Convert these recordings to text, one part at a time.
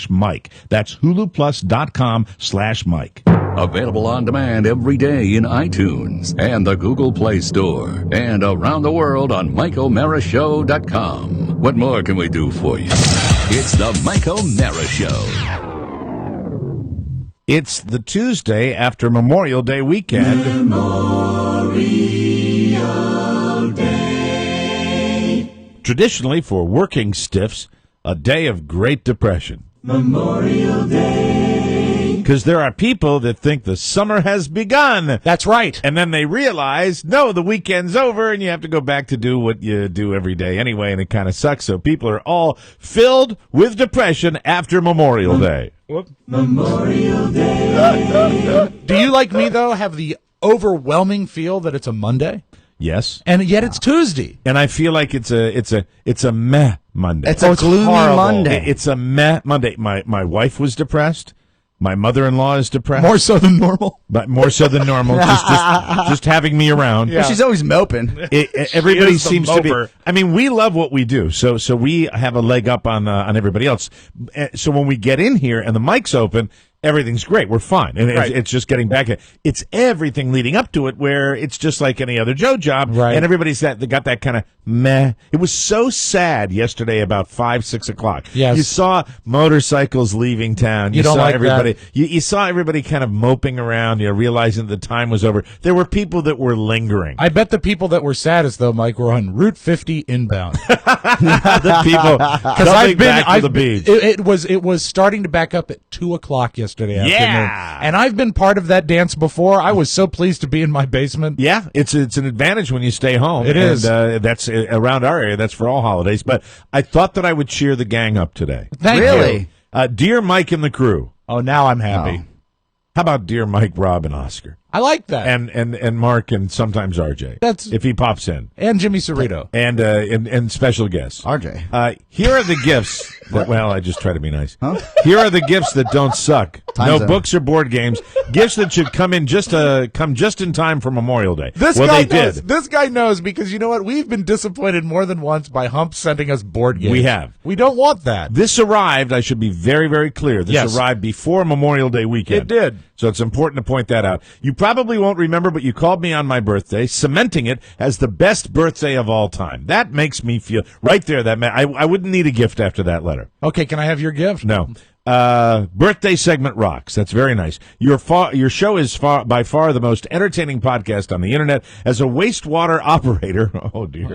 huluplus.com/Mike. That's huluplus.com/Mike. Available on demand every day in iTunes and the Google Play Store. And around the world on MikeO'MaraShow.com. What more can we do for you? It's the Mike O'Mara Show. It's the Tuesday after Memorial Day weekend. Memorial Day. Traditionally, for working stiffs, a day of Great Depression. Memorial Day. Because there are people that think the summer has begun. That's right. And then they realize, no, the weekend's over, and you have to go back to do what you do every day anyway, and it kind of sucks. So people are all filled with depression after Memorial Day. Memorial Day. Do you, like me, though, have the overwhelming feel that it's a Monday? Yes. And yet it's Tuesday. And I feel like it's a meh Monday. It's a gloomy horrible. Monday. It's a meh Monday. My wife was depressed. My mother-in-law is depressed. More so than normal. But more so than normal. just having me around. Yeah. She's always moping. Everybody is the seems to be. moper. I mean, we love what we do, so we have a leg up on everybody else. So when we get in here and the mic's open, everything's great. We're fine, and Right. it's just getting back. It's everything leading up to it, where it's just like any other Joe job, Right. and everybody's they got that kind of meh. It was so sad yesterday about 5-6 o'clock. Yes. You saw motorcycles leaving town. You don't saw like everybody. that. You saw everybody kind of moping around, realizing the time was over. There were people that were lingering. I bet the people that were saddest, though, Mike, were on Route 50 inbound. The people Because coming back to the beach. It was starting to back up at 2:00 yesterday afternoon, and I've been part of that dance before. I was so pleased to be in my basement. Yeah, it's an advantage when you stay home. It is. That's around our area. That's for all holidays. But I thought that I would cheer the gang up today. Thank Really? you. Dear Mike and the crew. Oh, now I'm happy. Oh. How about dear Mike, Rob, and Oscar? I like that. And Mark and sometimes RJ. That's- if he pops in. And Jimmy Cerrito. And special guests. RJ. Here are the gifts. Well, I just try to be nice. Here are the gifts that don't suck. Time's No up. books or board games. Gifts that should come just in time for Memorial Day. This well, guy they knows. did. This guy knows because you know what? We've been disappointed more than once by Hump sending us board games. We have. We don't want that. This arrived, I should be very, very clear. This Yes. arrived before Memorial Day weekend. It did. So it's important to point that out. You probably won't remember, but you called me on my birthday, cementing it as the best birthday of all time. That makes me feel, right there, I wouldn't need a gift after that letter. Okay, can I have your gift? No. Birthday segment rocks. That's very nice. Your show is by far the most entertaining podcast on the internet. As a wastewater operator, oh dear.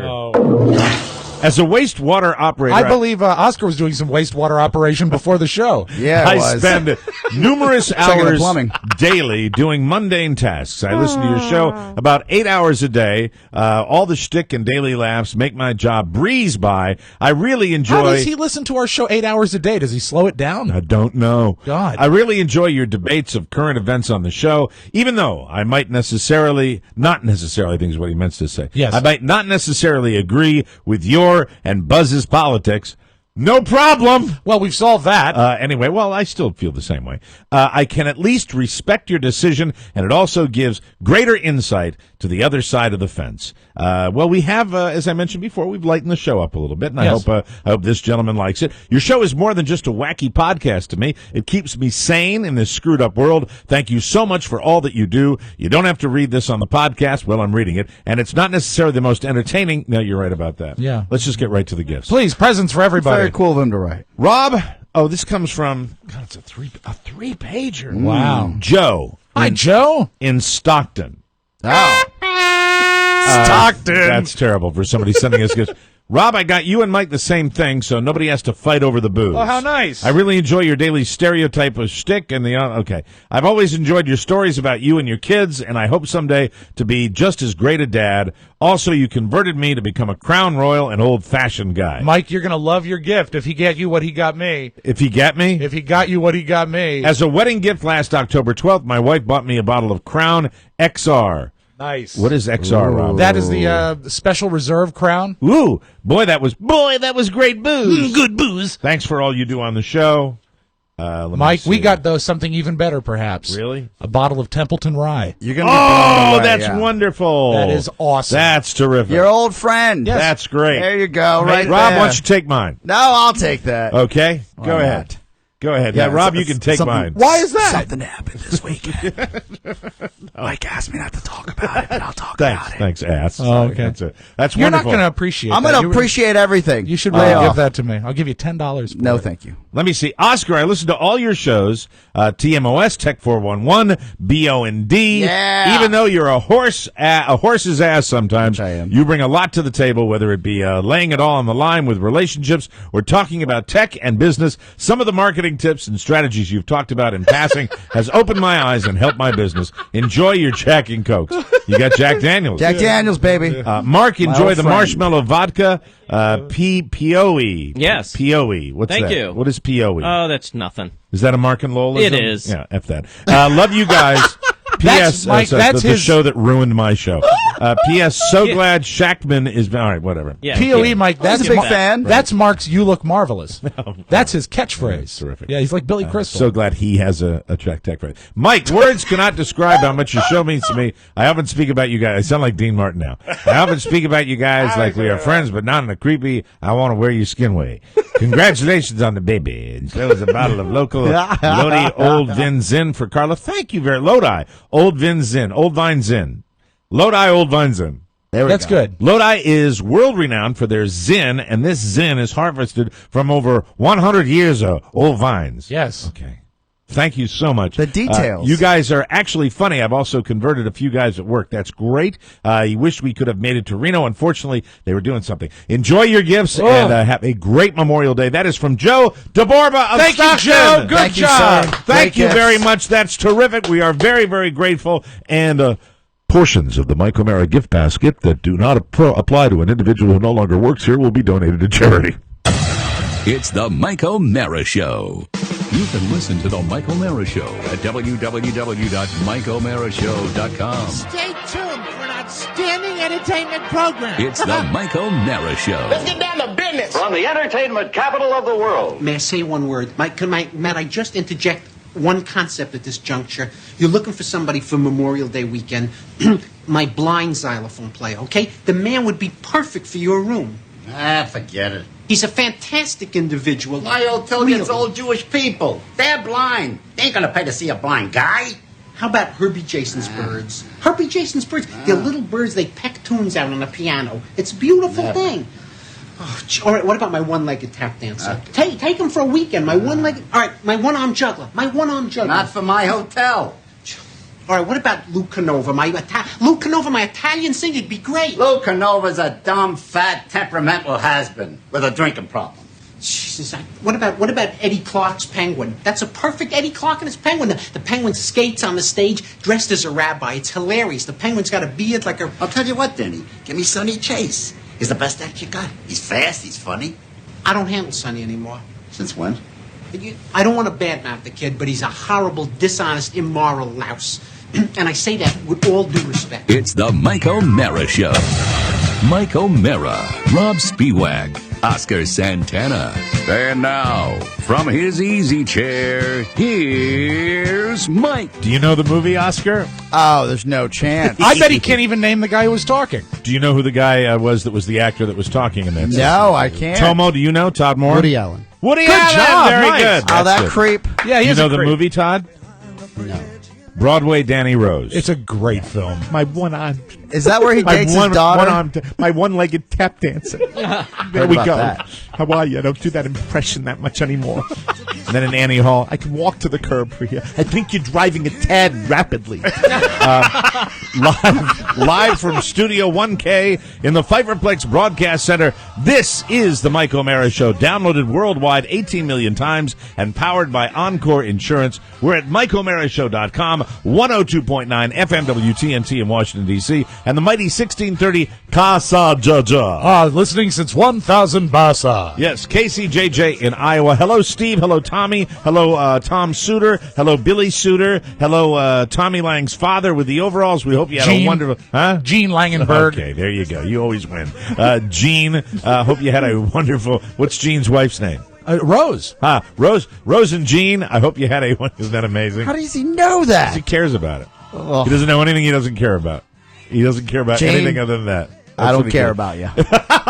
As a wastewater operator, I believe Oscar was doing some wastewater operation before the show. Yeah, I it was. spend numerous Checking the hours plumbing. daily doing mundane tasks. I listen to your show about 8 hours a day. All the shtick and daily laughs make my job breeze by. I really enjoy. How does he listen to our show 8 hours a day? Does he slow it down? I don't know. God. I really enjoy your debates of current events on the show, even though I might not necessarily, I think is what he meant to say. Yes. I might not necessarily agree with your and Buzz's politics. No problem. Well, we've solved that. Anyway, well, I still feel the same way. I can at least respect your decision, and it also gives greater insight to the other side of the fence. Well, we have, as I mentioned before, we've lightened the show up a little bit, and Yes. I hope this gentleman likes it. Your show is more than just a wacky podcast to me. It keeps me sane in this screwed up world. Thank you so much for all that you do. You don't have to read this on the podcast. Well, I'm reading it, and it's not necessarily the most entertaining. No, you're right about that. Yeah. Let's just get right to the gifts. Please, presents for everybody. Very cool of him to write. Rob, this comes from, God, it's a three-pager. Wow. Joe Hi, Joe. in Stockton. Oh. Stockton. That's terrible for somebody sending us gifts. Rob, I got you and Mike the same thing, so nobody has to fight over the booze. Oh, how nice. I really enjoy your daily stereotype of shtick and okay. I've always enjoyed your stories about you and your kids, and I hope someday to be just as great a dad. Also, you converted me to become a Crown Royal and old-fashioned guy. Mike, you're going to love your gift if he got you what he got me. If he got me? If he got you what he got me. As a wedding gift last October 12th, my wife bought me a bottle of Crown XR. Nice. What is XR, Rob? That is the special reserve crown. Ooh, boy, that was great booze. Good booze. Thanks for all you do on the show. Let me Mike, we see. got, though, something even better, perhaps. Really? A bottle of Templeton Rye. You're gonna be blown away, that's yeah. wonderful. That is awesome. That's terrific. Your old friend. That's great. There you go. Right Rob, there. why don't you take mine? No, I'll take that. Okay, Why go not? ahead. Go ahead. Yeah, Now, Rob, you it's- can take something- mine. Why is that? Something happened this weekend. Mike asked me not to talk about it, but I'll talk Thanks, about it. thanks, ass. Oh, okay. That's it. That's You're not wonderful. going to appreciate I'm that. going to appreciate everything. You should really give that to me. I'll give you $10 for No, it. thank you. Let me see. Oscar, I listened to all your shows, TMOS, Tech 411, BOND. Yeah. Even though you're a horse's ass sometimes, Which I am. you bring a lot to the table, whether it be laying it all on the line with relationships or talking about tech and business. Some of the marketing tips and strategies you've talked about in passing has opened my eyes and helped my business. Enjoy your Jack and Cokes. You got Jack Daniels. Jack Daniels, baby. Mark, enjoy old the friend. marshmallow vodka. POE. Yes. POE. What's Thank that? you. What is POE? Oh, that's nothing. Is that a Mark and Lowell? It is. Yeah, F that. Love you guys. P.S. Mike, so that's the his- show that ruined my show. P.S. So glad Shackman is... All right, whatever. Yeah. POE, Mike, that's He's a big fan. That's Mark's "You look marvelous." That's his catchphrase. Terrific. Yeah, he's like Billy Crystal. So glad he has a track tech for it. Mike, words cannot describe how much your show means to me. I often speak about you guys. I sound like Dean Martin now. I often speak about you guys like we are friends, but not in a creepy, I want to wear your skin way. Congratulations on the baby. And so is a bottle of local Lodi Old Vin Zin for Carla. Thank you very Lodi Old Vin Zin. Old Vine Zin. Lodi Old Vine Zin. There we That's go. good. Lodi is world-renowned for their zin, and this zin is harvested from over 100 years of old vines. Yes. Okay. Thank you so much. The details. You guys are actually funny. I've also converted a few guys at work. That's great. You wish we could have made it to Reno. Unfortunately, they were doing something. Enjoy your gifts and have a great Memorial Day. That is from Joe DeBorba of Thank you, Stockton. Joe. Good Thank you, job. sir. Thank Great you gifts. very much. That's terrific. We are very, very grateful. And portions of the Mike O'Mara gift basket that do not apply to an individual who no longer works here will be donated to charity. It's the Mike O'Mara Show. You can listen to the Mike O'Mara Show at www.mikeomarashow.com. Stay tuned for an outstanding entertainment program. It's the Mike O'Mara Show. Get down to business. From the entertainment capital of the world. May I say one word? Might I just interject one concept at this juncture? You're looking for somebody for Memorial Day weekend. My blind xylophone player, okay? The man would be perfect for your room. Forget it. He's a fantastic individual. My hotel gets Really. all Jewish people. They're blind. They ain't gonna pay to see a blind guy. How about Herbie Jason's birds? Herbie Jason's birds. They're little birds. They peck tunes out on the piano. It's a beautiful thing. Oh, all right, what about my one-legged tap dancer? Take him for a weekend. My one-legged... All right, my one-armed juggler. Not for my hotel. All right, what about Luke Canova? Luke Canova, my Italian singer, would be great. Lou Canova's a dumb, fat, temperamental has-been with a drinking problem. Jesus, what about Eddie Clark's penguin? That's a perfect Eddie Clark and his penguin. The penguin skates on the stage dressed as a rabbi. It's hilarious. The penguin's got a beard like a... I'll tell you what, Denny. Give me Sonny Chase. He's the best act you got. He's fast, he's funny. I don't handle Sonny anymore. Since when? I don't want to badmouth the kid, but he's a horrible, dishonest, immoral louse. And I say that with all due respect. It's the Mike O'Mara Show. Mike O'Mara, Rob Spiewak, Oscar Santana. And now, from his easy chair, here's Mike. Do you know the movie, Oscar? Oh, there's no chance. I bet he can't even name the guy who was talking. Do you know who the guy was that was the actor that was talking in that? No, I can't. Tomo, do you know Todd Moore? Woody Allen. Woody Good Allen. job, Very nice. good. Oh, That's that good. creep. Yeah, You he's know a the creep. movie, Todd? No. Broadway Danny Rose. It's a great film. My one-armed, Is that where he dates his daughter? my one-legged tap dancer. There Heard we about go. that. How are you? I don't do that impression that much anymore. and then in Annie Hall. I can walk to the curb for you. I think you're driving a tad rapidly. Live from Studio 1K in the Pfeifferplex Broadcast Center, this is the Mike O'Mara Show, downloaded worldwide 18 million times and powered by Encore Insurance. We're at MikeO'MaraShow.com, 102.9 FM WTNT in Washington, D.C., and the mighty 1630 Casa Jaja. Listening since 1000 Basa. Yes, KCJJ in Iowa. Hello, Steve. Hello, Tommy. Hello, Tom Suter. Hello, Billy Suter. Hello, Tommy Lang's father with the overalls. We hope you had a Gene. wonderful... Huh? Gene Langenberg. Okay, there you go. You always win. Gene, hope you had a wonderful... What's Gene's wife's name? Rose. Rose and Gene, I hope you had a... Isn't that amazing? How does he know He that? cares about it. Oh. He doesn't know anything he doesn't care about. He doesn't care about Gene, anything other than that. I That's what don't he care cares. about you.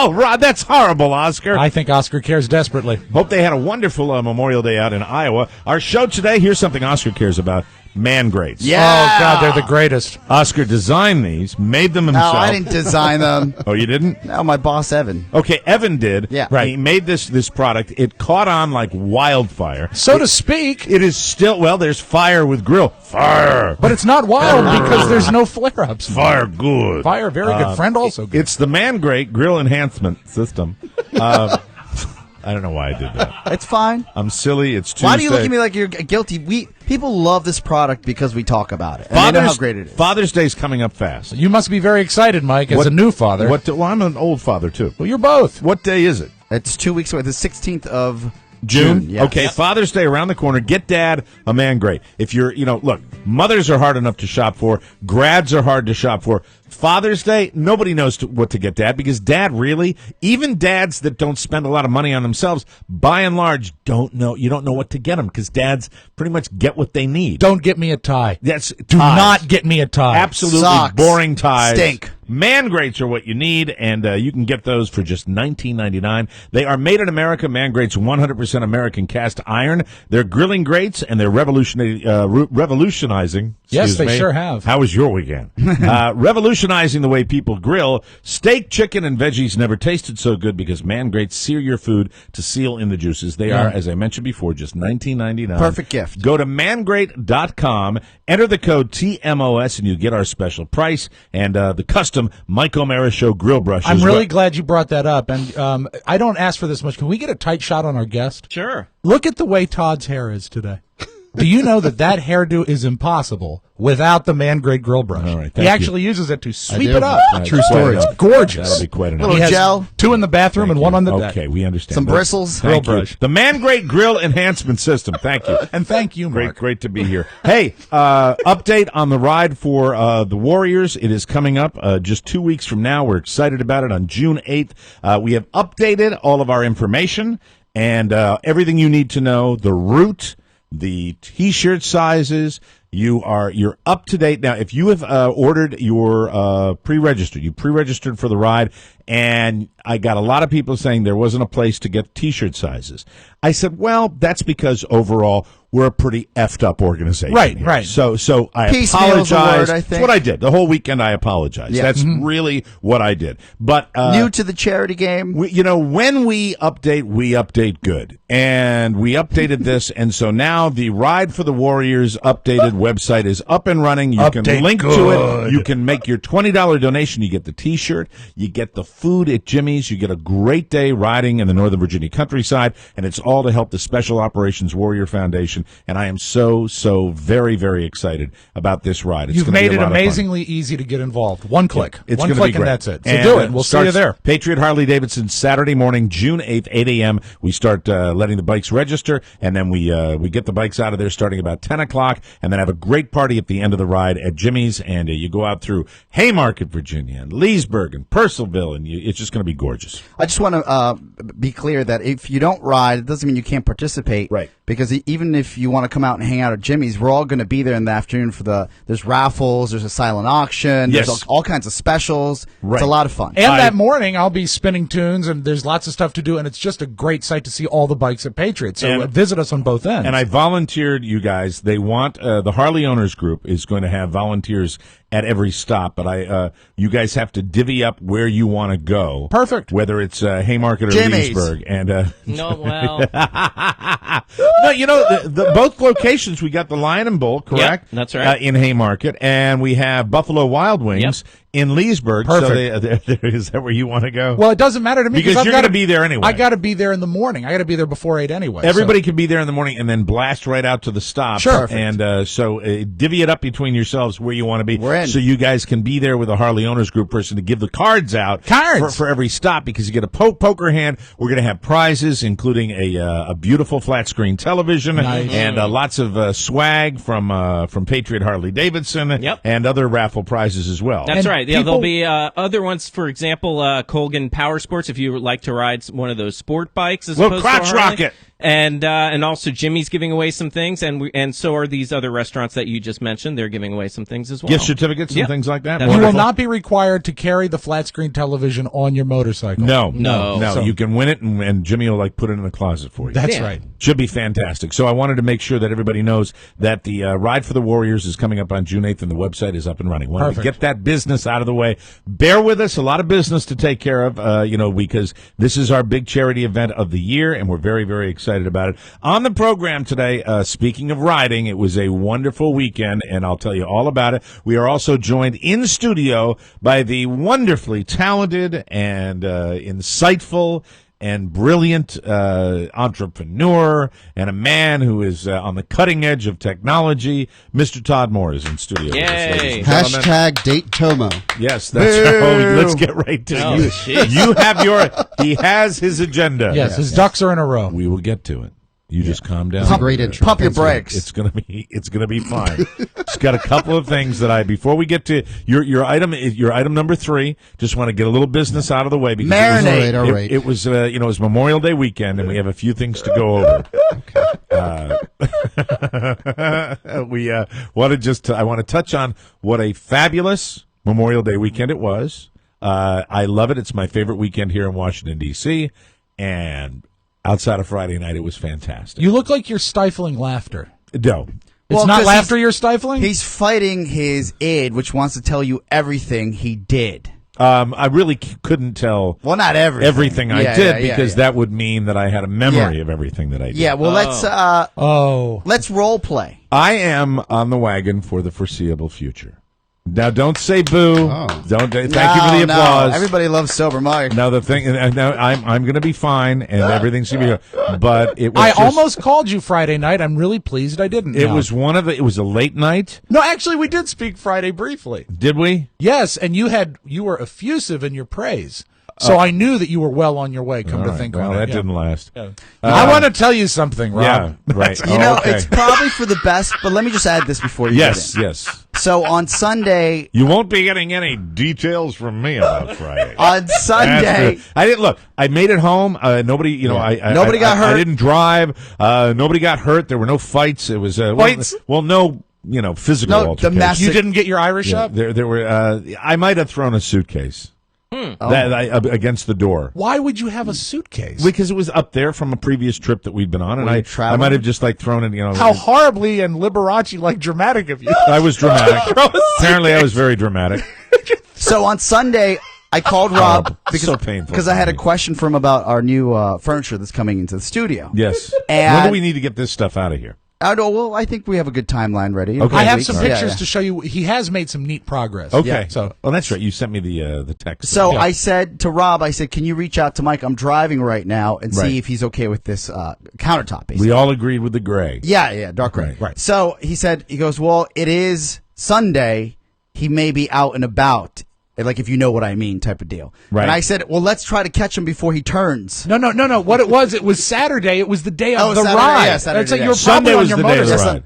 Oh, Rod, that's horrible, Oscar. I think Oscar cares desperately. Hope they had a wonderful Memorial Day out in Iowa. Our show today, here's something Oscar cares about. Man grates. Yeah. Oh, God, they're the greatest. Oscar designed these, made them himself. No, I didn't design them. Oh, you didn't? No, my boss, Evan. Okay, Evan did. Yeah. Right. He made this product. It caught on like wildfire. So to speak. It is still, well, there's fire with grill. Fire. But it's not wild because there's no flare-ups. Fire good. Fire, very good. Friend also good. It's the Man Grate Grill Enhancement System. I don't know why I did that. It's fine. I'm silly. It's Tuesday. Why do you look at me like you're guilty? People love this product because we talk about it. And they know how great it is. Father's Day's coming up fast. You must be very excited, Mike, as a new father. Well, I'm an old father, too. Well, you're both. What day is it? It's 2 weeks away. The 16th of June? Yes. Okay, Father's Day around the corner. Get Dad a Man Grate. If you're, look, mothers are hard enough to shop for. Grads are hard to shop for. Father's Day, nobody knows what to get Dad because Dad really, even dads that don't spend a lot of money on themselves, by and large, don't know. You don't know what to get them because dads pretty much get what they need. Don't get me a tie. Do not get me a tie. Absolutely Socks. boring ties. Stink. Man Grates are what you need, and you can get those for just $19.99. They are made in America. Man Grates 100% American cast iron. They're grilling grates, and they're revolutionizing. Yes, excuse they me. sure have. How was your weekend? Revolutionizing the way people grill. Steak, chicken, and veggies never tasted so good because Man Grates sear your food to seal in the juices. They are, as I mentioned before, just $19.99. Perfect gift. Go to mangrate.com, enter the code TMOS, and you get our special price and the custom Mike O'Mara Show grill brush. I'm really glad you brought that up, and I don't ask for this much. Can we get a tight shot on our guest? Sure. Look at the way Todd's hair is today. Do you know that hairdo is impossible without the Man Grate grill brush? All right, he actually uses it to sweep do. it up. True story. It's gorgeous. That'll be quite enough. Little He has gel. 2 in the bathroom and 1 on the deck. Okay, we understand. Some bristles. Thank Grill you. brush. The Man Grate Grill Enhancement System. Thank you. And thank you, Mark. Great to be here. Hey, update on the ride for the Warriors. It is coming up just 2 weeks from now. We're excited about it on June 8th. We have updated all of our information and everything you need to know, the route, the T-shirt sizes. You're up to date now. If you have ordered your pre-registered, you pre-registered for the ride, and I got a lot of people saying there wasn't a place to get T-shirt sizes. I said, well, that's because overall we're a pretty effed up organization. Right, here. right. So I Piecemeal's the apologize. word, I That's think. what I did. The whole weekend I apologized. Yeah. That's really what I did. But New to the charity game. when we update good. And we updated this, and so now the Ride for the Warriors updated website is up and running. You can Update link to good. it. You can make your $20 donation. You get the T-shirt. You get the food at Jimmy's. You get a great day riding in the Northern Virginia countryside, and it's all to help the Special Operations Warrior Foundation. And I am so very, very excited about this ride. It's You've gonna be made a it lot of fun. amazingly easy to get involved. One click. It's One gonna click be and great. that's it. So And, do it. We'll see you starts there. Patriot Harley Davidson, Saturday morning, June 8th, 8 a.m. We start letting the bikes register, and then we get the bikes out of there starting about 10 o'clock, and then have a great party at the end of the ride at Jimmy's, and you go out through Haymarket, Virginia, and Leesburg, and Purcellville, and it's just going to be gorgeous. I just want to be clear that if you don't ride, it doesn't mean you can't participate. Right. Because even if you want to come out and hang out at Jimmy's, we're all going to be there in the afternoon for there's raffles, there's a silent auction, Yes. there's all kinds of specials. Right. It's a lot of fun. And that morning, I'll be spinning tunes, and there's lots of stuff to do, and it's just a great sight to see all the bikes at Patriot. So And- visit us on both ends. And I volunteered, you guys. They want the Harley Owners Group is going to have volunteers at every stop, but you guys have to divvy up where you want to go. Perfect. Whether it's Haymarket or Jimmy's. Leesburg, and No, well, no, the both locations we got the Lion and Bull, correct? Yep, that's right. In Haymarket, and we have Buffalo Wild Wings in Leesburg. Perfect. So is that where you want to go? well, it doesn't matter to me Because I've you're gotta- gonna be there anyway. I got to be there in the morning. I got to be there before 8 anyway. Everybody can be there in the morning and then blast right out to the stop. Sure. And so divvy it up between yourselves where you want to be. We're in. So you guys can be there with a Harley Owners Group person to give the cards out for every stop, because you get a poker hand. We're going to have prizes, including a beautiful flat screen television Nice. and lots of swag from Patriot Harley Davidson and other raffle prizes as well. That's And right. Yeah, people- there'll be other ones. For example, Colgan Power Sports. If you would like to ride one of those sport bikes, as Little opposed to crotch a Harley. rocket. And also Jimmy's giving away some things, and so are these other restaurants that you just mentioned. They're giving away some things as well. Gift certificates and things like that. That's You will Wonderful. not be required to carry the flat screen television on your motorcycle. No. So- You can win it, and Jimmy will put it in the closet for you. That's Yeah. right. Should be fantastic. So I wanted to make sure that everybody knows that the Ride for the Warriors is coming up on June 8th, and the website is up and running. Wanted to Perfect. get that business out of the way. Bear with us. A lot of business to take care of, because this is our big charity event of the year, and we're very, very excited about it. On the program today, speaking of riding, it was a wonderful weekend, and I'll tell you all about it. We are also joined in studio by the wonderfully talented and insightful and brilliant entrepreneur and a man who is on the cutting edge of technology. Mr. Todd Moore is in studio. with us, Yay. ladies and gentlemen. Hashtag date Tomo. Yes, that's right. Oh, let's get right to Oh, you. jeez. You have he has his agenda. Yes, his ducks are in a row. We will get to it. You just calm down. It's a great intro. Pump your brakes. It's gonna be fine. Just got a couple of things that before we get to your item number 3. Just want to get a little business out of the way because Marinate. All right. it was it was Memorial Day weekend and we have a few things to go over. We I want to touch on what a fabulous Memorial Day weekend it was. I love it. It's my favorite weekend here in Washington D.C. and outside of Friday night, it was fantastic. You look like you're stifling laughter. No. It's Well, not 'cause laughter you're stifling? He's fighting his id, which wants to tell you everything he did. I really couldn't tell Well, not everything. I Yeah, did yeah, because yeah. that would mean that I had a memory Yeah. of everything that I did. Yeah, well, let's role play. I am on the wagon for the foreseeable future. Now, don't say boo. Oh. Don't. Thank you for the No, applause. everybody loves sober Mike. Now the thing. Now I'm going to be fine, and everything's going to be good. But it was. I just- almost called you Friday night. I'm really pleased I didn't. It now. was one of the. It was a late night. No, actually, we did speak Friday briefly. Did we? Yes, and you were effusive in your praise. So I knew that you were well on your way, come All to right. think Well, on it. that Yeah. didn't last. I want to tell you something, Rob. Yeah. Right. You know, okay. it's probably for the best, but let me just add this before you Yes. get in. Yes. So on Sunday, You won't be getting any details from me about Friday. on Sunday, I didn't look. I made it home. Nobody, Nobody got hurt. I didn't drive. Nobody got hurt. There were no fights. It was Fights? Well, no, physical No, altercation. domestic- You didn't get your Irish Yeah, up? there were. I might have thrown a suitcase against the door. Why would you have a suitcase? Because it was up there from a previous trip that we'd been on, and Were you I traveling? might have just thrown it. How horribly and Liberace dramatic of you. I was dramatic. Apparently, I was very dramatic. so on Sunday, I called Rob so painful because I for had a me. question for him about our new furniture that's coming into the studio. Yes. And- When do we need to get this stuff out of here? Well, I think we have a good timeline ready. Okay. I have Weeks. some Yeah, pictures yeah. to show you. He has made some neat progress. Okay. Yeah, so well, that's right. You sent me the text. So Yeah. I said to Rob, can you reach out to Mike? I'm driving right now and Right. see if he's okay with this countertop. Basically. we all agreed with the gray. Yeah, dark gray. Right. So he goes, well, it is Sunday. He may be out and about, like if you know what I mean, type of deal. Right. And I said, well, let's try to catch him before he turns. No. What it was Saturday. It was the day of Oh, the Saturday, ride. yeah, Saturday, It's like yeah. you were Sunday probably on was your the day of the motorcycle. ride.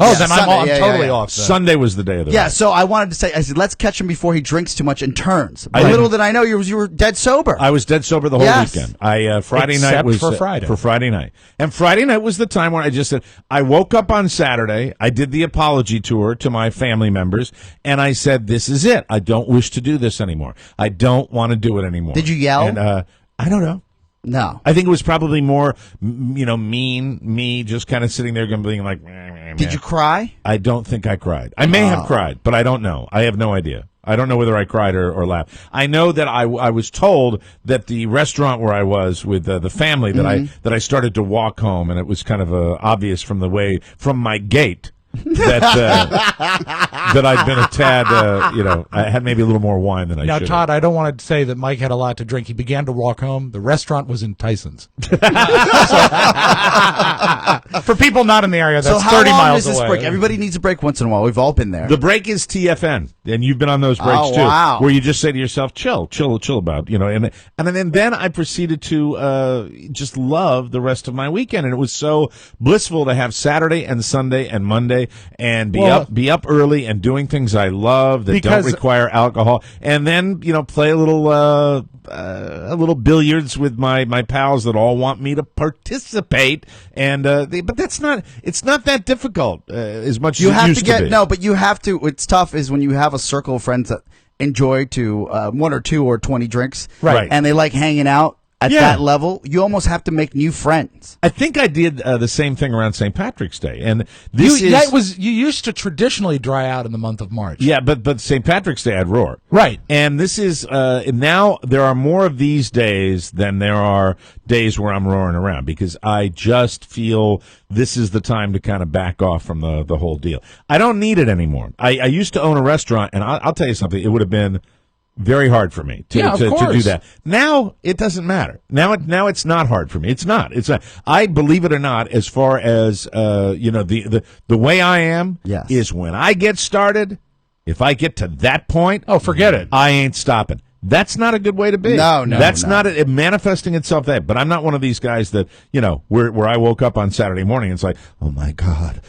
Oh, Yeah, then Sunday, I'm yeah, totally yeah. off. Then. Sunday was the day of the Yeah, ride. so I wanted to say, I said, let's catch him before he drinks too much and turns. But I little didn't- did I know you were dead sober. I was dead sober the whole Yes. weekend. Friday Except night was for Friday. for Friday night, and Friday night was the time where I just said I woke up on Saturday. I did the apology tour to my family members, and I said, "This is it. I don't wish to do this anymore. I don't want to do it anymore." Did you yell? And, I don't know. No. I think it was probably more, mean me just kind of sitting there being like. Did you cry? I don't think I cried. I may have cried, but I don't know. I have no idea. I don't know whether I cried or laughed. I know that I was told that the restaurant where I was with the family that I started to walk home, and it was kind of obvious from my gait that I'd been a tad, I had maybe a little more wine than I Now, should. Todd, I don't want to say that Mike had a lot to drink. He began to walk home. The restaurant was in Tyson's. For people not in the area, that's So how 30 long miles is this away. break? Everybody needs a break once in a while. We've all been there. The break is TFN, and you've been on those breaks Oh, too, wow. where you just say to yourself, "Chill about," and then I proceeded to just love the rest of my weekend, and it was so blissful to have Saturday and Sunday and Monday Saturday and be up early and doing things I love that don't require alcohol, and then play a little billiards with my pals that all want me to participate, and but it's not that difficult as much as it used to be. No, but you have to. What's tough is when you have a circle of friends that enjoy to 1 or 2 or 20 drinks, right, and they like hanging out. At that level, you almost have to make new friends. I think I did the same thing around St. Patrick's Day, and you used to traditionally dry out in the month of March. Yeah, but St. Patrick's Day I'd roar. Right, and this is now there are more of these days than there are days where I'm roaring around, because I just feel this is the time to kind of back off from the whole deal. I don't need it anymore. I used to own a restaurant, and I'll tell you something. It would have been very hard for me to do that. Now it doesn't matter. Now it's not hard for me. It's not. I believe it or not, as far as the way I am is when I get started, if I get to that point, forget it. I ain't stopping. That's not a good way to be. No. That's not it manifesting itself that. But I'm not one of these guys that, where I woke up on Saturday morning and it's like, oh my God,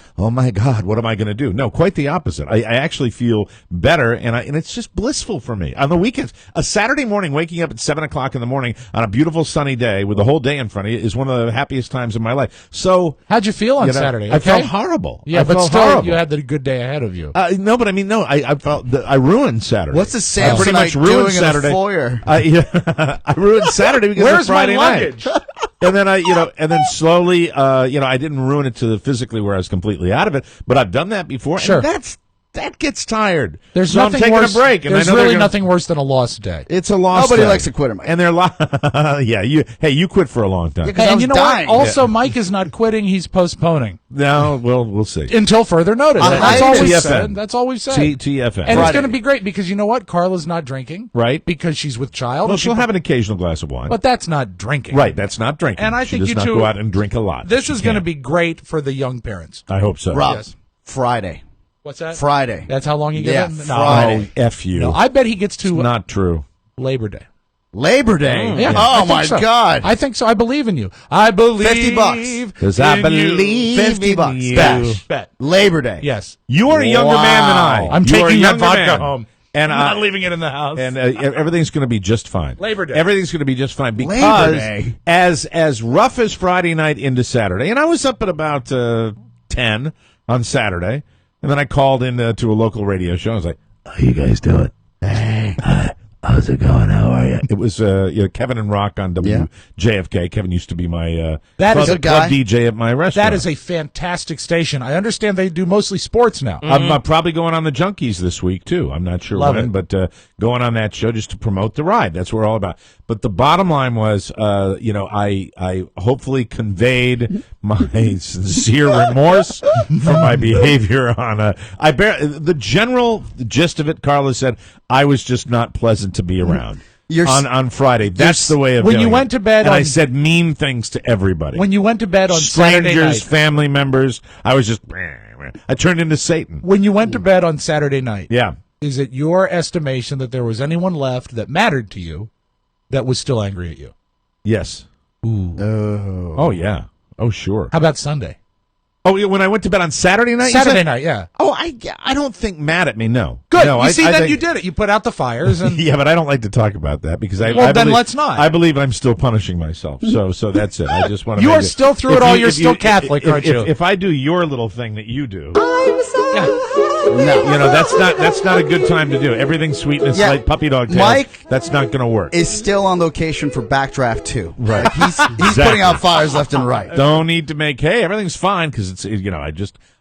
what am I going to do? No, quite the opposite. I actually feel better, and it's just blissful for me. On the weekends, a Saturday morning, waking up at 7 o'clock in the morning on a beautiful sunny day with the whole day in front of you is one of the happiest times of my life. So, how'd you feel on Saturday? I felt horrible. Yeah, but still, horrible. You had the good day ahead of you. No, but I felt I ruined Saturday. What's the Samsonite pretty much ruined doing Saturday. Foyer. I ruined Saturday because Where's of Friday my night. luggage? And then and then slowly, I didn't ruin it to physically where I was completely out of it, but I've done that before. Sure. And that gets tired. There's so nothing I'm taking worse, a break. And there's really nothing worse than a lost day. It's a lost Nobody day. likes to quit, Mike. And they're you quit for a long time. Yeah, and you know dying. what? Also, Mike is not quitting; he's postponing. No, well, we'll see. Until further notice. That's all we said. That's all we said. TFN. And it's going to be great because you know what? Carla's not drinking. Right. Because she's with child. Well, she'll have an occasional glass of wine. But that's not drinking. Right, that's not drinking. And I she think does you not two go out and drink a lot. This is going to be great for the young parents. I hope so. Rob, Yes. Friday. What's that? Friday. That's how long you get him? No. Friday. Oh, F you. No, I bet he gets to Not true. Labor Day. Labor Day. Yeah, Oh I think my so. God. I think so. I believe in you. I believe $50. Because I in believe you. $50. in you. Bet. Labor Day. Yes. You are a younger man than I. I'm You are a taking that younger vodka man. home. And I'm not leaving it in the house. And everything's going to be just fine. Labor Day. Everything's going to be just fine Labor because Day. as rough as Friday night into Saturday, and I was up at about 10 on Saturday, and then I called in to a local radio show. I was like, "How you guys doing? Hey, how's it going? How are you?" It was Kevin and Rock on WJFK. Kevin used to be my club DJ at my restaurant. That is a fantastic station. I understand they do mostly sports now. I'm probably going on the Junkies this week, too. I'm not sure Love when, it. but going on that show just to promote the ride. That's what we're all about. But the bottom line was, I hopefully conveyed my sincere remorse for my behavior on the general gist of it, Carla said, I was just not pleasant to be around. On Friday. That's the way of when doing you went it. to bed and on- I said mean things to everybody. When you went to bed on Saturday Strangers, night. family members, I was just, I turned into Satan. When you went to bed on Saturday night. Yeah. Is it your estimation that there was anyone left that mattered to you that was still angry at you? Yes. Ooh. Oh, yeah. Oh, sure. How about Sunday? Oh, yeah, when I went to bed on Saturday night? Saturday night, yeah. Oh, I don't think mad at me, no. Good. No, you see, then think, you did it. You put out the fires. And yeah, but I don't like to talk about that because I then believe, let's not. I believe I'm still punishing myself. So that's it. I just want to You make are still through it all. You're still Catholic, aren't you? If I do your little thing that you do, No. that's not a good time to do. Everything's sweetness, Yeah. like puppy dog tails. Mike that's not going to work. is still on location for Backdraft 2. Right. Like he's Exactly. putting out fires left and right. Don't need to make, hey, everything's fine because it's,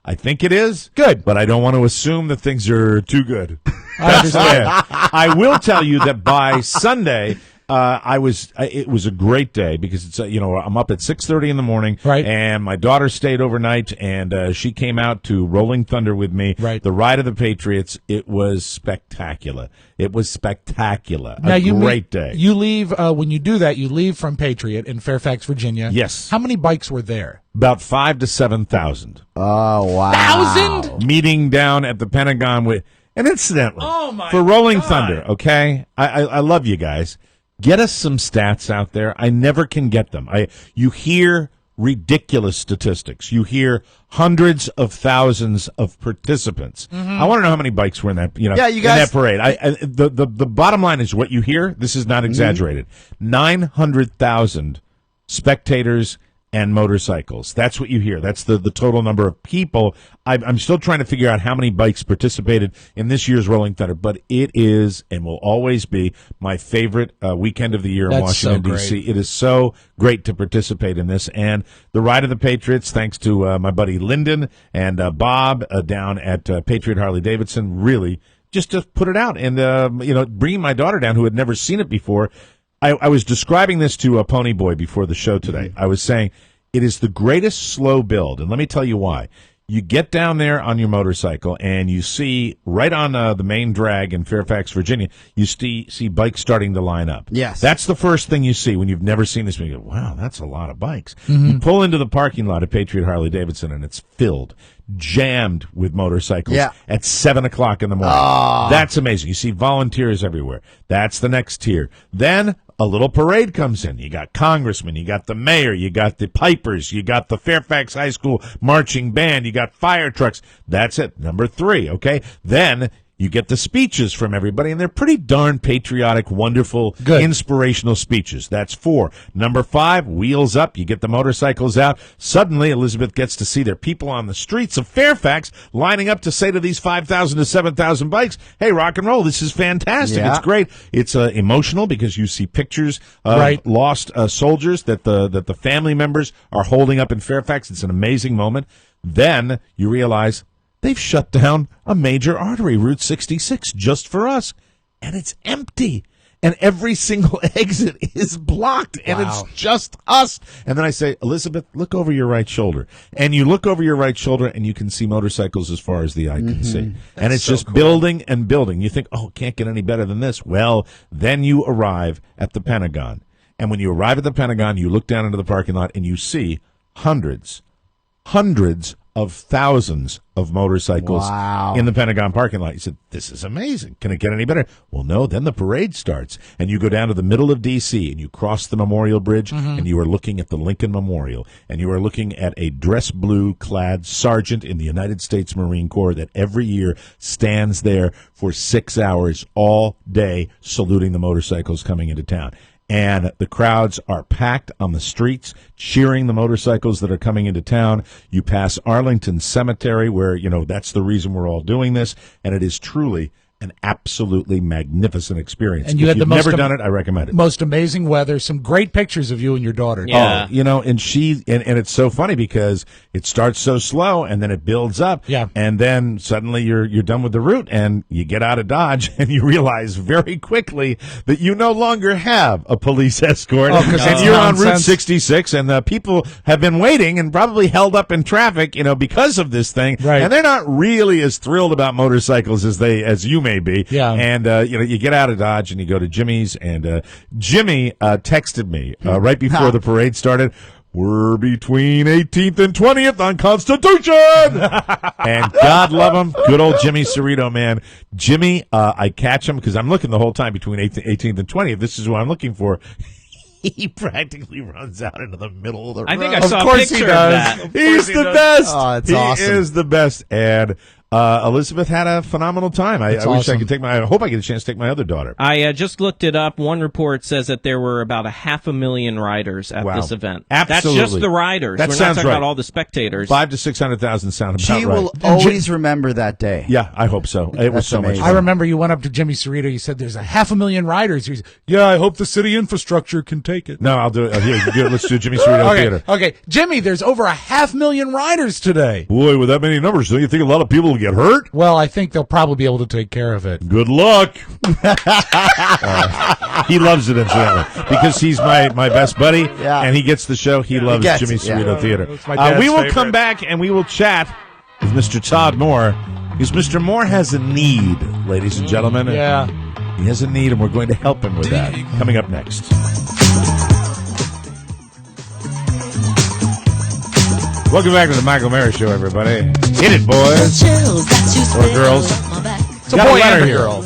I think it is. Good. But I don't want to assume that things are too good. I understand. I will tell you that by Sunday, it was a great day because it's I'm up at 6:30 in the morning, right? And my daughter stayed overnight, and she came out to Rolling Thunder with me, right? The Ride of the Patriots. It was spectacular. It was spectacular. Now, Great day. You leave when you do that. You leave from Patriot in Fairfax, Virginia. Yes. How many bikes were there? About 5,000 to 7,000. Oh wow! 1,000 meeting down at the Pentagon with. And incidentally, for Rolling Thunder, okay, I love you guys. Get us some stats out there. I never can get them. You hear ridiculous statistics. You hear hundreds of thousands of participants. I want to know how many bikes were in that, Yeah, you guys- in that parade. The bottom line is what you hear. This is not exaggerated. 900,000 spectators and motorcycles. That's what you hear. That's the total number of people. I'm still trying to figure out how many bikes participated in this year's Rolling Thunder, but it is and will always be my favorite weekend of the year in That's Washington, so D.C. great. It is so great to participate in this. And the Ride of the Patriots, thanks to my buddy Lyndon and Bob down at Patriot Harley-Davidson, really just to put it out. And, bringing my daughter down who had never seen it before, I was describing this to a Pony Boy before the show today. I was saying it is the greatest slow build, and let me tell you why. You get down there on your motorcycle, and you see right on the main drag in Fairfax, Virginia, you see bikes starting to line up. Yes. That's the first thing you see when you've never seen this. You go, wow, that's a lot of bikes. You pull into the parking lot at Patriot Harley-Davidson, and it's filled, jammed with motorcycles at 7 o'clock in the morning. That's amazing. You see volunteers everywhere. That's the next tier. Then a little parade comes in. You got congressmen, you got the mayor, you got the pipers, you got the Fairfax High School marching band, you got fire trucks. That's it. Number 3, okay? Then you get the speeches from everybody, and they're pretty darn patriotic, wonderful, inspirational speeches. That's 4. Number 5, wheels up. You get the motorcycles out. Suddenly, Elizabeth gets to see there are people on the streets of Fairfax lining up to say to these 5,000 to 7,000 bikes, hey, rock and roll, this is fantastic. Yeah. It's great. It's emotional because you see pictures of lost soldiers that the family members are holding up in Fairfax. It's an amazing moment. Then you realize they've shut down a major artery, Route 66, just for us. And it's empty. And every single exit is blocked. And it's just us. And then I say, Elizabeth, look over your right shoulder. And you look over your right shoulder, and you can see motorcycles as far as the eye can see. And it's so just building and building. You think, oh, it can't get any better than this. Well, then you arrive at the Pentagon. And when you arrive at the Pentagon, you look down into the parking lot, and you see hundreds of thousands of motorcycles in the Pentagon parking lot. You said, this is amazing. Can it get any better? Well, no. Then the parade starts, and you go down to the middle of D.C., and you cross the Memorial Bridge, and you are looking at the Lincoln Memorial, and you are looking at a dress blue-clad sergeant in the United States Marine Corps that every year stands there for 6 hours all day saluting the motorcycles coming into town. And the crowds are packed on the streets, cheering the motorcycles that are coming into town. You pass Arlington Cemetery, where, that's the reason we're all doing this. And it is truly an absolutely magnificent experience. And you if had the you've never done it, I recommend it. Most amazing weather, some great pictures of you and your daughter. Yeah. Oh, and it's so funny because it starts so slow and then it builds up. Yeah. And then suddenly you're done with the route and you get out of Dodge and you realize very quickly that you no longer have a police escort. Oh, 'cause and it's you're on Route nonsense. 66 and people have been waiting and probably held up in traffic, because of this thing. Right. And they're not really as thrilled about motorcycles as you may be. Yeah. And, you get out of Dodge and you go to Jimmy's, and Jimmy texted me right before the parade started. We're between 18th and 20th on Constitution! And God love him. Good old Jimmy Cerrito, man. Jimmy, I catch him because I'm looking the whole time between 18th and 20th. This is what I'm looking for. He practically runs out into the middle of the road. I think I saw a picture of that. He's the best. Oh, it's he awesome. is the best. And Elizabeth had a phenomenal time. I wish I could take I hope I get a chance to take my other daughter. I just looked it up. One report says that there were about 500,000 riders at this event. Absolutely. That's just the riders. That We're sounds not talking right. about all the spectators. 500,000 to 600,000 sound about She right. will always remember that day. Yeah, I hope so. It was That's so much amazing. fun. I remember you went up to Jimmy Cerrito. You said there's 500,000 riders. He said, yeah, I hope the city infrastructure can take it. No, I'll do it. Here, let's do Jimmy Cerrito Theater. Okay, Jimmy, there's over 500,000 riders today. Boy, with that many numbers, don't you think a lot of people will get hurt? Well, I think they'll probably be able to take care of it. Good luck. He loves it, incidentally, because he's my best buddy, and he gets the show. He loves gets Jimmy it, yeah. Cerrito Theater. That's my dad's We will favorite. come back and we will chat with Mr. Todd Moore, because Mr. Moore has a need, ladies and gentlemen. Yeah. He has a need, and we're going to help him with that. Coming up next. Welcome back to the Michael Mara Show, everybody. Hit it, boys. Or girls. It's a Got boy letter and a here. girl.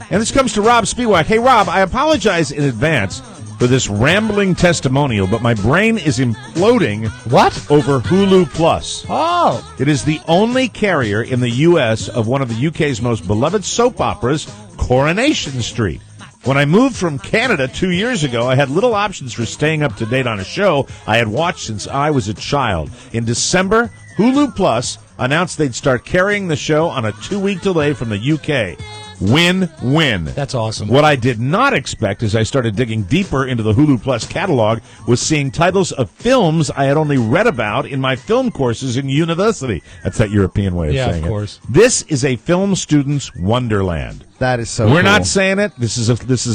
And this comes to Rob Spiewak. Hey, Rob, I apologize in advance for this rambling testimonial, but my brain is imploding. What? Over Hulu Plus. Oh. It is the only carrier in the U.S. of one of the UK's most beloved soap operas, Coronation Street. When I moved from Canada 2 years ago, I had little options for staying up to date on a show I had watched since I was a child. In December, Hulu Plus announced they'd start carrying the show on a 2-week delay from the UK. Win-win. That's awesome. What I did not expect as I started digging deeper into the Hulu Plus catalog was seeing titles of films I had only read about in my film courses in university. That's that European way of saying it. Yeah, of course. This is a film student's wonderland. That is so We're cool. not saying it. This is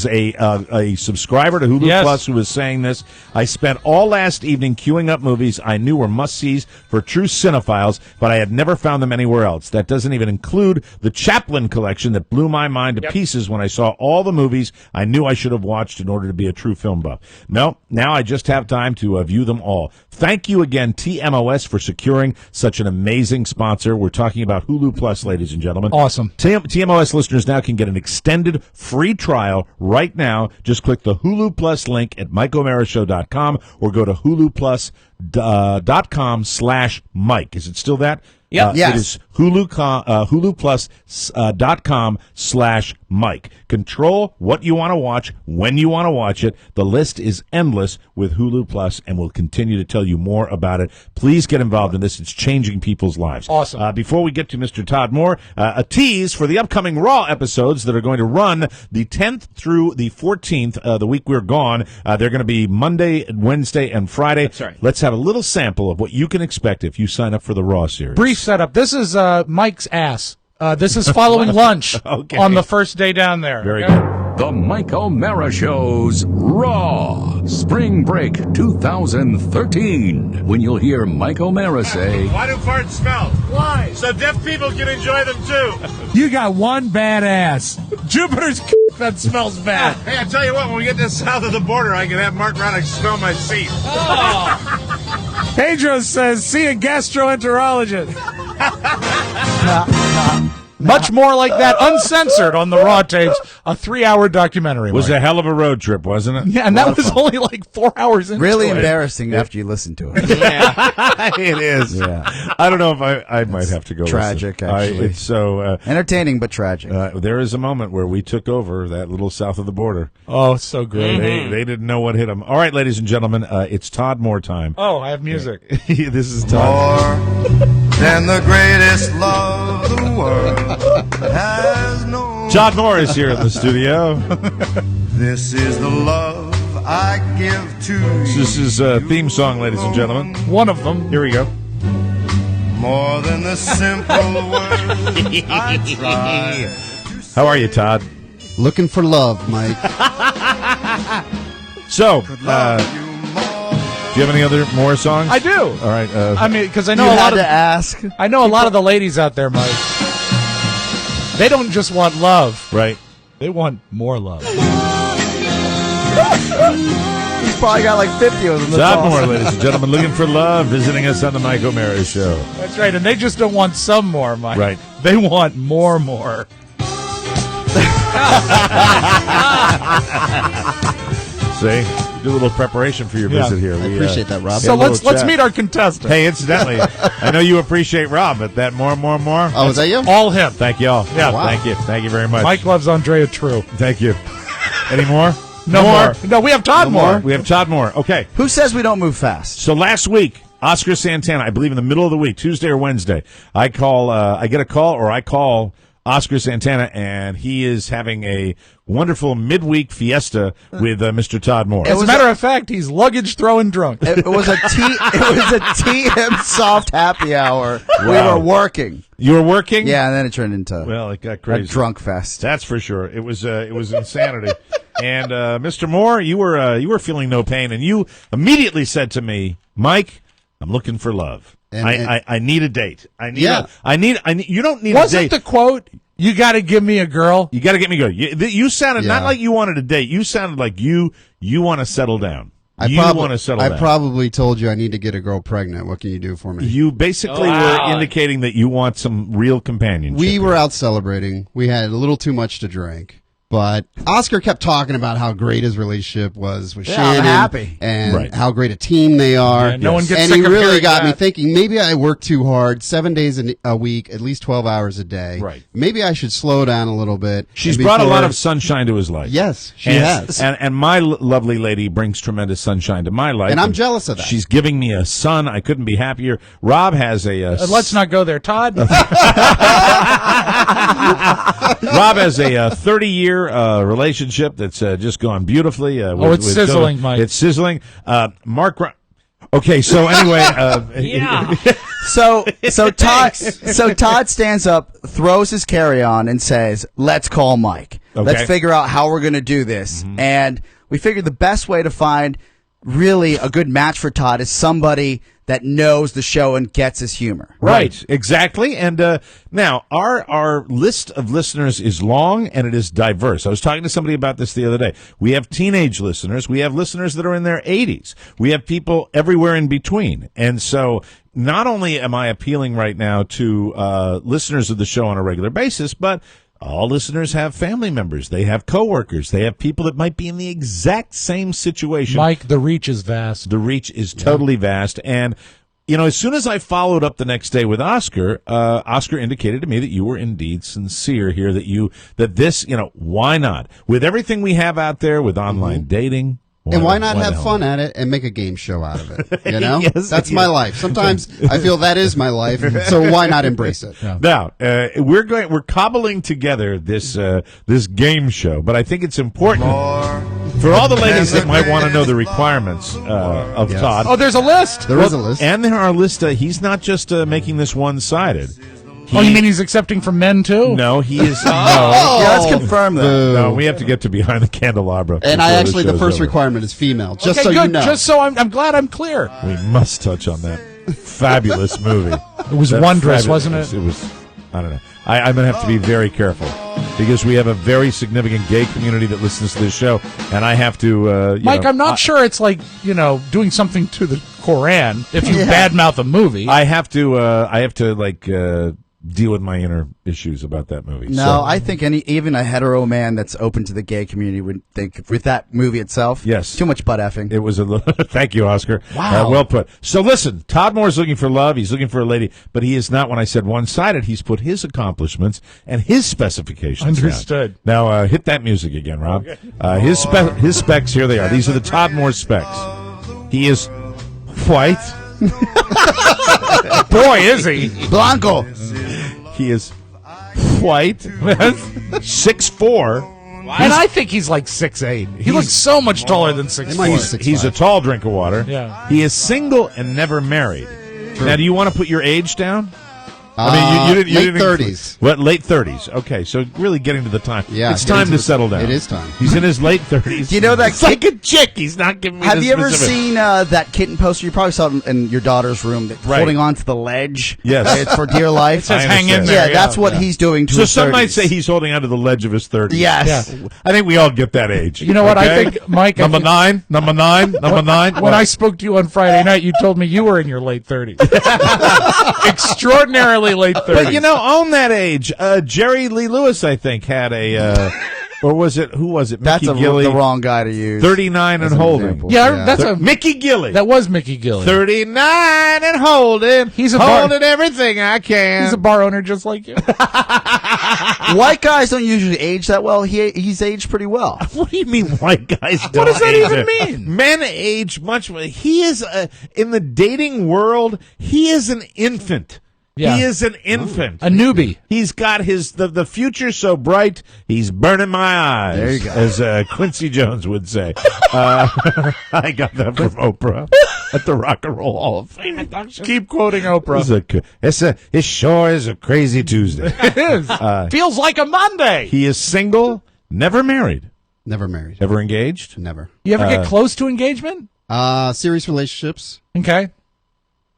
a subscriber to Hulu Plus who is saying this. I spent all last evening queuing up movies I knew were must-sees for true cinephiles, but I had never found them anywhere else. That doesn't even include the Chaplin collection that blew my mind to pieces when I saw all the movies I knew I should have watched in order to be a true film buff. No, now I just have time to view them all. Thank you again, TMOS, for securing such an amazing sponsor. We're talking about Hulu Plus, ladies and gentlemen. Awesome. TMOS listeners now can get an extended free trial right now. Just click the Hulu Plus link at MikeO'MaraShow.com or go to HuluPlus.com/Mike. Is it still that? Yep. Yes. It is HuluPlus.com/Mike. Control what you want to watch, when you want to watch it. The list is endless with Hulu Plus, and we'll continue to tell you more about it. Please get involved in this. It's changing people's lives. Awesome. Before we get to Mr. Todd Moore, a tease for the upcoming Raw episodes that are going to run the 10th through the 14th, the week we're gone. They're going to be Monday, Wednesday, and Friday. That's right. Let's have a little sample of what you can expect if you sign up for the Raw series. Brief setup. This is Mike's ass. This is following lunch Okay. on the first day down there. Very Okay? good. The Mike O'Mara Show's Raw Spring Break 2013. When you'll hear Mike O'Mara say, Why do farts smell? Why? So deaf people can enjoy them too. You got one bad ass. Jupiter's that smells bad. Hey, I tell you what, when we get to south of the border, I can have Mark Roddick smell my seat. Pedro says, see a gastroenterologist. Much more like that, uncensored on the Raw tapes, a 3-hour documentary. Was Mike. a hell of a road trip, wasn't it? Yeah, and that was only like 4 hours into Really it. embarrassing after you listen to it. It is. Yeah. I don't know if I might have to go. Tragic, listen. actually. It's so Entertaining but tragic. there is a moment where we took over that little south of the border. Oh, it's so great. They didn't know what hit them. All right, ladies and gentlemen, it's Todd Moore time. Oh, I have music. This is Todd. Than the greatest love the world has known. Todd Moore is here in the studio. This is the love I give to you. This is a theme song, ladies and gentlemen. One of them. Here we go. More than the simple words I try. How are you, Todd? Looking for love, Mike. So, do you have any other more songs? I do. All right. I mean, because I You know a lot had of to ask. I know a lot of the ladies out there, Mike. They don't just want love. Right. They want more love. He's probably got like 50 of them. That's Todd Moore, awesome. ladies and gentlemen, looking for love, visiting us on the Mike O'Mara Show. That's right, and they just don't want some more, Mike. Right. They want more. See? Do a little preparation for your Yeah. visit here. I appreciate that, Rob. So had a let's little chat. meet our contestant. Hey, incidentally, I know you appreciate Rob, but that more. Oh, is that you? All him. Thank y'all. Yeah. Wow. Thank you very much. Mike loves Andrea True. Thank you. Any more? No more. No, we have Todd Moore. We have Todd Moore. Okay. Who says we don't move fast? So last week, Oscar Santana, I believe in the middle of the week, Tuesday or Wednesday, I call Oscar Santana, and he is having a wonderful midweek fiesta with Mr. Todd Moore. As a matter of fact, he's luggage throwing drunk. It was a TM soft happy hour. We Wow. were working. You were working? Yeah, and then it turned into Well, it got a crazy. drunk fest. That's for sure. It was insanity. And Mr. Moore, you were feeling no pain, and you immediately said to me, Mike, I'm looking for love. I need a date. I need you don't need a Wasn't date. the quote, you got to give me a girl? You got to get me going. You sounded not like you wanted a date. You sounded like you want to settle down. I probably told you I need to get a girl pregnant. What can you do for me? You basically were indicating that you want some real companionship. We were out celebrating. We had a little too much to drink. But Oscar kept talking about how great his relationship was with Yeah, Shannon. I'm happy. And how great a team they are. Yeah, no one gets and sick he of really hearing got me that. thinking, maybe I work too hard, 7 days a week, at least 12 hours a day. Right. Maybe I should slow down a little bit. She's And brought a lot before- of sunshine to his life. Yes, she and, has. And my lovely lady brings tremendous sunshine to my life. And I'm jealous of that. She's giving me a son. I couldn't be happier. Rob has a... Let's not go there, Todd. Rob has a 30-year relationship that's just gone beautifully. It's sizzling, Mike. It's sizzling. Mark... Okay, so anyway... Yeah. So Todd stands up, throws his carry-on, and says, "Let's call Mike. Okay. Let's figure out how we're going to do this." And we figured the best way to find really a good match for Todd is somebody that knows the show and gets his humor. Right, exactly. And now, our list of listeners is long and it is diverse. I was talking to somebody about this the other day. We have teenage listeners. We have listeners that are in their 80s. We have people everywhere in between. And so not only am I appealing right now to listeners of the show on a regular basis, but all listeners have family members. They have coworkers. They have people that might be in the exact same situation. Mike, the reach is vast. The reach is totally vast. And, you know, as soon as I followed up the next day with Oscar, Oscar indicated to me that you were indeed sincere here, that this, why not? With everything we have out there with online dating. And why not have the hell fun at it and make a game show out of it? You know? Yes, That's my life. Sometimes I feel that is my life, so why not embrace it? Now, we're cobbling together this game show, but I think it's important for all the ladies that might want to know the requirements of Todd. Oh, there's a list. There is a list. And there are lists. He's not just making this one-sided. You mean he's accepting from men, too? No, he is. Yeah, let's confirm that. No, we have to get to behind the candelabra. And before the show's first over. requirement is female, just Okay, so good. you know. Just so I'm glad I'm clear. We must touch on that fabulous movie. It was That wondrous, fabulous- wasn't it? It was. I don't know. I'm going to have to be very careful because we have a very significant gay community that listens to this show, and I have to. Mike, I'm not sure it's like, doing something to the Koran if you badmouth a movie. I have to deal with my inner issues about that movie. No, So- I think even a hetero man that's open to the gay community would think with that movie itself, Yes. too much butt effing. It was thank you, Oscar. Wow. Well put. So listen, Todd Moore's looking for love. He's looking for a lady, but he is not, when I said one-sided, he's put his accomplishments and his specifications down. Understood. Now, hit that music again, Rob. His specs, here they are. These are the Todd Moore specs. He is white. Boy, is he. Blanco. He is white. 6'4". And I think he's like 6'8". He looks so much taller than 6'4". He's a tall drink of water. Yeah. He is single and never married. Now, do you want to put your age down? I mean, you didn't late 30s. What, late 30s? Okay, so really getting to the time. Yeah, it's time to settle down. It is time. He's in his late 30s. Do you know that It's like a chick. He's not giving me Have the you ever specifics. seen that kitten poster? You probably saw it in your daughter's room, Right. holding on to the ledge. Yes. It's for dear life. It says I hang in understand. there. Yeah, that's what he's doing to So his some 30s. might say he's holding onto the ledge of his 30s. Yes. Yeah. I think we all get that age. You know what? I okay? think, Mike, Number nine. when I spoke to you on Friday night, you told me you were in your late 30s. Extraordinarily late 30s. But, on that age, Jerry Lee Lewis, I think, had a, or was it, who was it? That's Mickey Gilley, the wrong guy to use. 39 and an holding. example. yeah, that's a Mickey Gilley. that was Mickey Gilley. 39 and holding. He's a holding everything I can. He's a bar owner just like you. White guys don't usually age that well. He's aged pretty well. What do you mean white guys don't What does that age even it? mean? Men age much. He is, in the dating world, he is an infant. Yeah. He is an infant. A newbie. He's got the future so bright, he's burning my eyes. There you go. As Quincy Jones would say. I got that from Oprah at the Rock and Roll Hall of Fame. Keep quoting Oprah. It sure is a crazy Tuesday. It is. Feels like a Monday. He is single, never married. Never married. Ever engaged? Never. You ever get close to engagement? Serious relationships. Okay.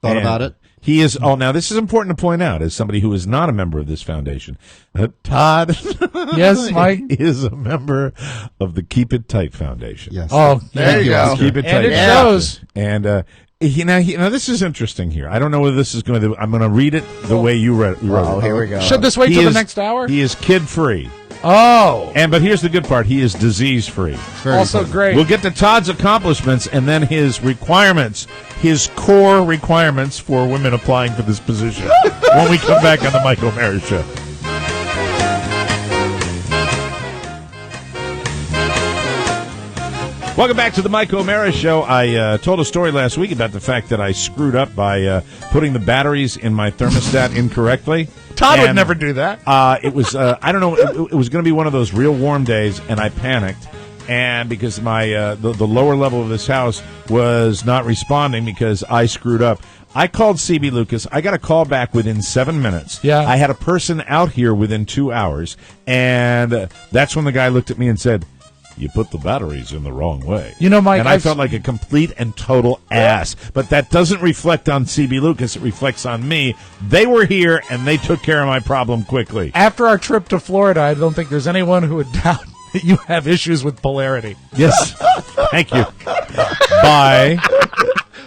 Thought And about it. He is. Oh, now this is important to point out as somebody who is not a member of this foundation. Todd, Yes, Mike. is a member of the Keep It Tight Foundation. Yes. Oh, There you go. Keep It And Tight. it shows. And now this is interesting here. I don't know whether this is I'm going to read it the way you wrote Oh, it. here we go. Should this wait till the next hour? He is kid free. Oh. But here's the good part. He is disease-free. Also great. We'll get to Todd's accomplishments and then his requirements, his core requirements for women applying for this position when we come back on the Mike O'Mara Show. Welcome back to the Mike O'Mara Show. I told a story last week about the fact that I screwed up by putting the batteries in my thermostat incorrectly. Todd would never do that. It was, I don't know, it was going to be one of those real warm days, and I panicked. And because my the lower level of this house was not responding because I screwed up. I called CB Lucas. I got a call back within 7 minutes. Yeah. I had a person out here within 2 hours, and that's when the guy looked at me and said, "You put the batteries in the wrong way." You know, Mike, and I felt like a complete and total ass. But that doesn't reflect on CB Lucas. It reflects on me. They were here, and they took care of my problem quickly. After our trip to Florida, I don't think there's anyone who would doubt that you have issues with polarity. Yes. Thank you. Bye.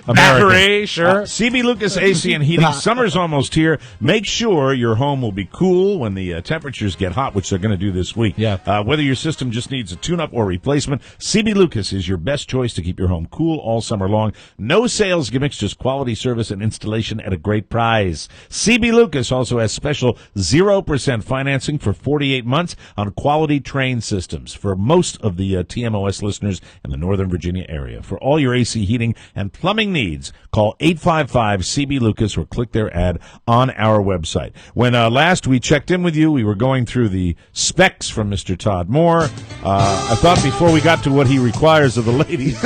Battery, sure. CB Lucas AC and Heating. Summer's almost here. Make sure your home will be cool when the temperatures get hot, which they're going to do this week. Yeah. Whether your system just needs a tune-up or replacement, CB Lucas is your best choice to keep your home cool all summer long. No sales gimmicks, just quality service and installation at a great price. CB Lucas also has special 0% financing for 48 months on quality train systems for most of the TMOS listeners in the Northern Virginia area. For all your AC heating and plumbing needs, call 855-CB-LUCAS or click their ad on our website. When last we checked in with you, we were going through the specs from Mr. Todd Moore. I thought before we got to what he requires of the ladies,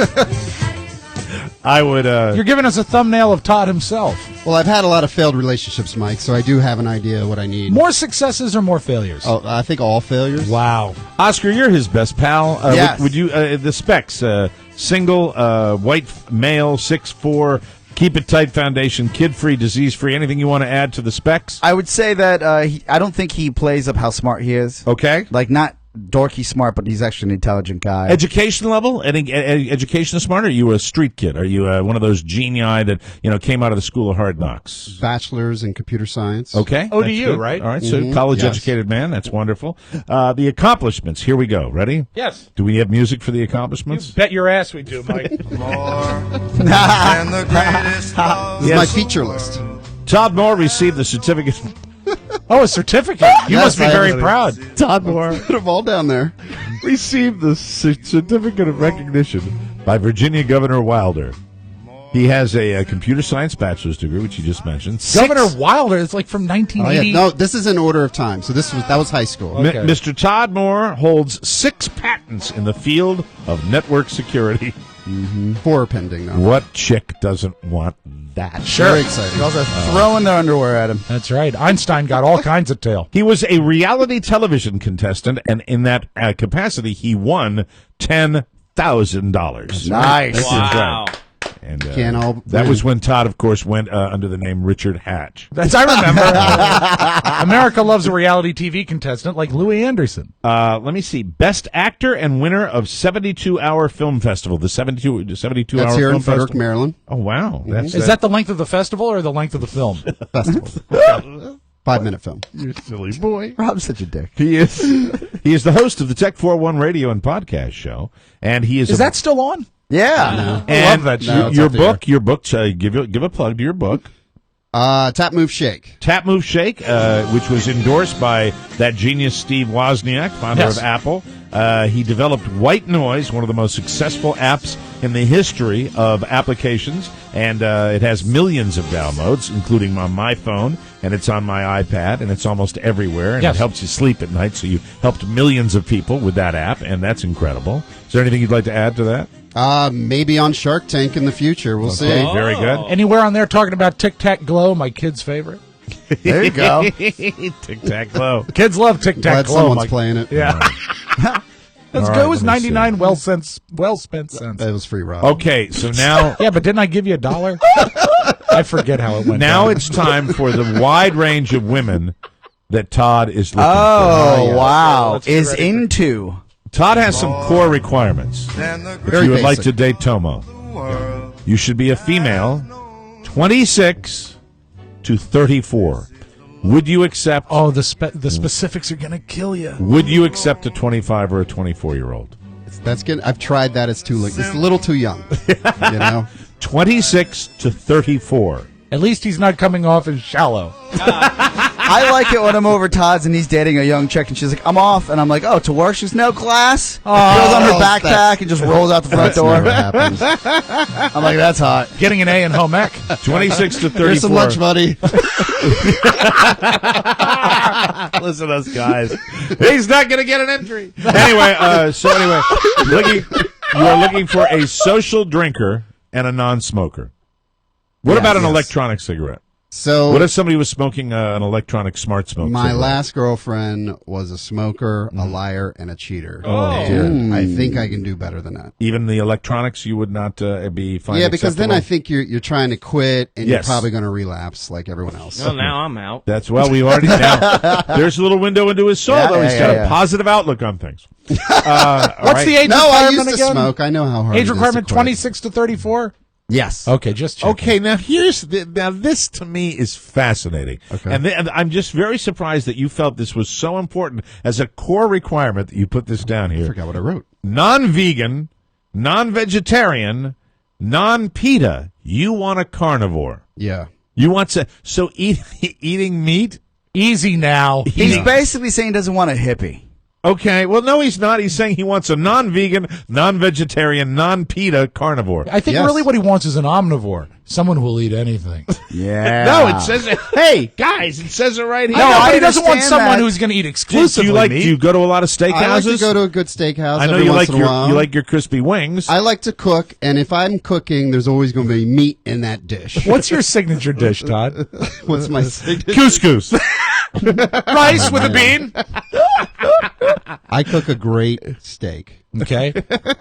I would... You're giving us a thumbnail of Todd himself. Well, I've had a lot of failed relationships, Mike, so I do have an idea of what I need. More successes or more failures? Oh, I think all failures. Wow. Oscar, you're his best pal. Yes. Would you, the specs, single, white male, 6'4", keep it tight foundation, kid-free, disease-free, anything you want to add to the specs? I would say that I don't think he plays up how smart he is. Okay. Like, not dorky smart, but he's actually an intelligent guy. Education level? Education smart? Or are you a street kid? Are you one of those genii that came out of the School of Hard Knocks? Bachelor's in computer science. Okay. ODU, good. right? All right, so college-educated man. That's wonderful. The accomplishments. Here we go. Ready? Yes. Do we have music for the accomplishments? Bet your ass we do, Mike. And the greatest love. This is my feature list. Todd Moore received the certificate. Oh, a certificate. You Yes, must be I very have it. proud. Todd Moore Put them all down there. received the certificate of recognition by Virginia Governor Wilder. He has a computer science bachelor's degree, which you just mentioned. Governor Wilder is like from Oh, 1980. yeah. No, this is in order of time. So that was high school. Okay. Mr. Todd Moore holds 6 patents in the field of network security. 4 pending now. What chick doesn't want that? Sure. Very exciting. Girls are throwing their underwear at him. That's right. Einstein got all kinds of tail. He was a reality television contestant, and in that capacity, he won $10,000. Nice. This is Wow. right. And Can't all that win. was when Todd, of course, went under the name Richard Hatch. That's I remember. America loves a reality TV contestant like Louis Anderson. Let me see. Best actor and winner of 72-Hour Film Festival. The 72-hour That's Film here in Frederick, Festival. Maryland. Oh, wow. That's Is that the length of the festival or the length of the film? Festival. 5-minute film. You silly boy. Rob's such a dick. He is the host of the Tech 401 radio and podcast show, and he is Is that still on? Yeah. and love that show. No, it's your off the book. Give a plug to your book. Tap, Move, Shake. Tap Move Shake, which was endorsed by that genius Steve Wozniak, founder Yes. of Apple. He developed White Noise, one of the most successful apps in the history of applications, and it has millions of downloads, including on my phone, and it's on my iPad, and it's almost everywhere, and Yes. it helps you sleep at night, so you helped millions of people with that app, and that's incredible. Is there anything you'd like to add to that? Maybe on Shark Tank in the future. We'll see. Very good. Anywhere on there talking about Tic Tac Glow, my kid's favorite. There you go. Tic-tac-glow. Kids love Tic Tac Glad Glow. someone's Mike. playing it. Yeah. Let's All go right, with let me see. 99 well spent cents. That was free, Rob. Okay, so now... Yeah, but didn't I give you $1? I forget how it went. Now down. it's time for the wide range of women that Todd is looking Oh, for. wow. Let's get Is ready for- into. Todd has some core requirements. And the If Very you would like basic. to date Tomo, you should be a female, 26 to 34. Would you accept? Oh, the specifics are gonna kill you. Would you accept a 25 or a 24-year-old? That's good. I've tried that. It's too late. It's a little too young. 26 to 34. At least he's not coming off as shallow. I like it when I'm over Todd's and he's dating a young chick and she's like, I'm off. And I'm like, oh, to work? She's no class. Goes on her backpack and just rolls out the front door. Never happens. I'm like, that's hot. Getting an A in home ec. 26 to 34. Here's some lunch money. Listen to us, guys. He's not going to get an entry. Anyway, you are looking for a social drinker and a non-smoker. What about an electronic cigarette? So, what if somebody was smoking an electronic smart smoke? My last girlfriend was a smoker, a liar, and a cheater. Oh, dear. I think I can do better than that. Even the electronics, you would not be fine. Yeah, because then I think you're trying to quit, and Yes. you're probably going to relapse like everyone else. Well, now I'm out. That's we already now. There's a little window into his soul, though. He's got a positive outlook on things. What's the age No, I requirement used to again? smoke. I know how hard Age it is to requirement quit. 26 to 34? Yes. Okay, just checking. Okay, now now this to me is fascinating. Okay. And I'm just very surprised that you felt this was so important as a core requirement that you put this down here. I forgot what I wrote. Non-vegan, non-vegetarian, non-PETA. You want a carnivore. Yeah. You want so eating meat? Easy now. He's basically saying he doesn't want a hippie. Okay, well, no, he's not. He's saying he wants a non-vegan, non-vegetarian, non-PETA carnivore. I think really what he wants is an omnivore. Someone who will eat anything. Yeah. No, it says it. Hey, guys, it says it right here. No, I he doesn't want understand someone that. who's going to eat exclusively Do meat. you go to a lot of steakhouses? I like to go to a good steakhouse. I know every you once like in a while. you like your crispy wings. I like to cook, and if I'm cooking, there's always going to be meat in that dish. What's your signature dish, Todd? What's my signature? Couscous. Rice with a bean. I cook a great steak. Okay,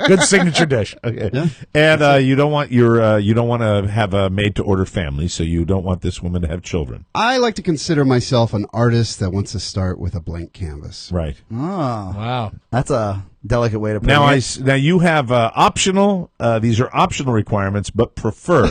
good signature dish. Okay, yeah. And you don't want to have a made-to-order family, so you don't want this woman to have children. I like to consider myself an artist that wants to start with a blank canvas. Right. Oh, wow, that's a delicate way to put Now it. now you have optional. These are optional requirements, but preferred.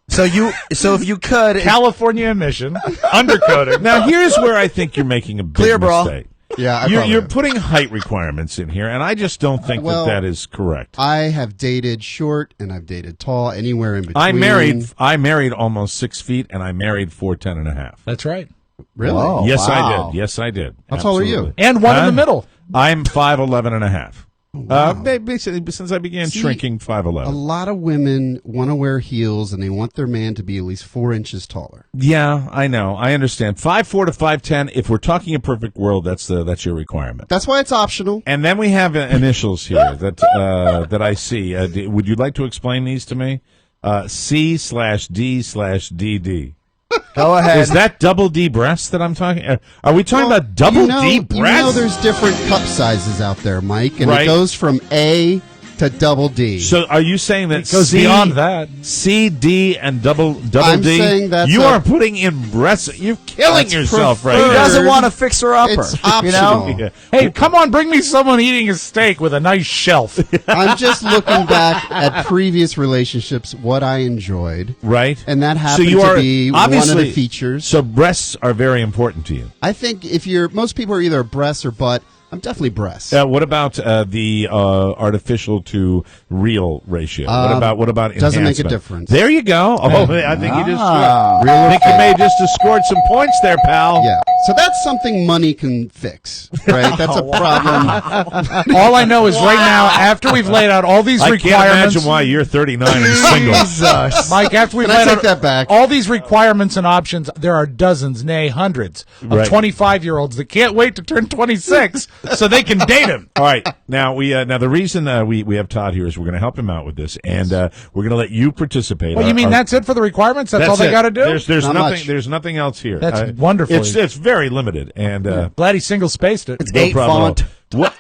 So if you could, California emission, undercoating. Now here's where I think you're making a big Clear bra. mistake. Yeah, you're putting height requirements in here, and I just don't think that is correct. I have dated short and I've dated tall, anywhere in between. I married almost 6 feet, and I married 4'10.5". That's right. Really? Whoa, Yes, wow. I did. Yes, I did. How tall are you? Absolutely. And one in the middle. I'm 5'11.5". Wow. Basically, since I began shrinking, 5'11". A lot of women want to wear heels and they want their man to be at least 4 inches taller. Yeah, I know. I understand. 5'4" to 5'10". If we're talking a perfect world, that's your requirement. That's why it's optional. And then we have initials here that I see. Would you like to explain these to me? C/D/DD. Go ahead. Is that double D breasts that I'm talking? Are we talking about double D breasts? You know there's different cup sizes out there, Mike, and Right. it goes from A to double D. So are you saying that It goes beyond that. C, D, and double I'm D? saying that's you a- are putting in breasts. You're killing That's yourself preferred. right He now. doesn't want a fixer-upper. It's You optional. know? Yeah. Hey, come on, bring me someone eating a steak with a nice shelf. I'm just looking back at previous relationships, what I enjoyed. Right. And that So happened you to are be one of obviously the features. So breasts are very important to you. I think most people are either breasts or butt. I'm definitely breasts. What about the artificial to real ratio? What about doesn't make a enhancement? difference. There you go. Oh, I think you just Real I think you or may have just scored some points there, pal. Yeah. So that's something money can fix, right? That's a problem. All I know is right now, after we've laid out all these I can't requirements, imagine why you're 39 and single. Jesus. Mike, after we've Can I laid take out that back? all these requirements and options, there are dozens, nay, hundreds of Right. 25-year-olds that can't wait to turn 26 so they can date him. All right. Now the reason we have Todd here is we're going to help him out with this, and we're going to let you participate. Well, you mean that's it for the requirements? That's all they it. got to do? There's Not nothing. much. There's nothing else here. That's wonderful. It's very limited, and Glad he single-spaced it. It's no 8 problem. font. What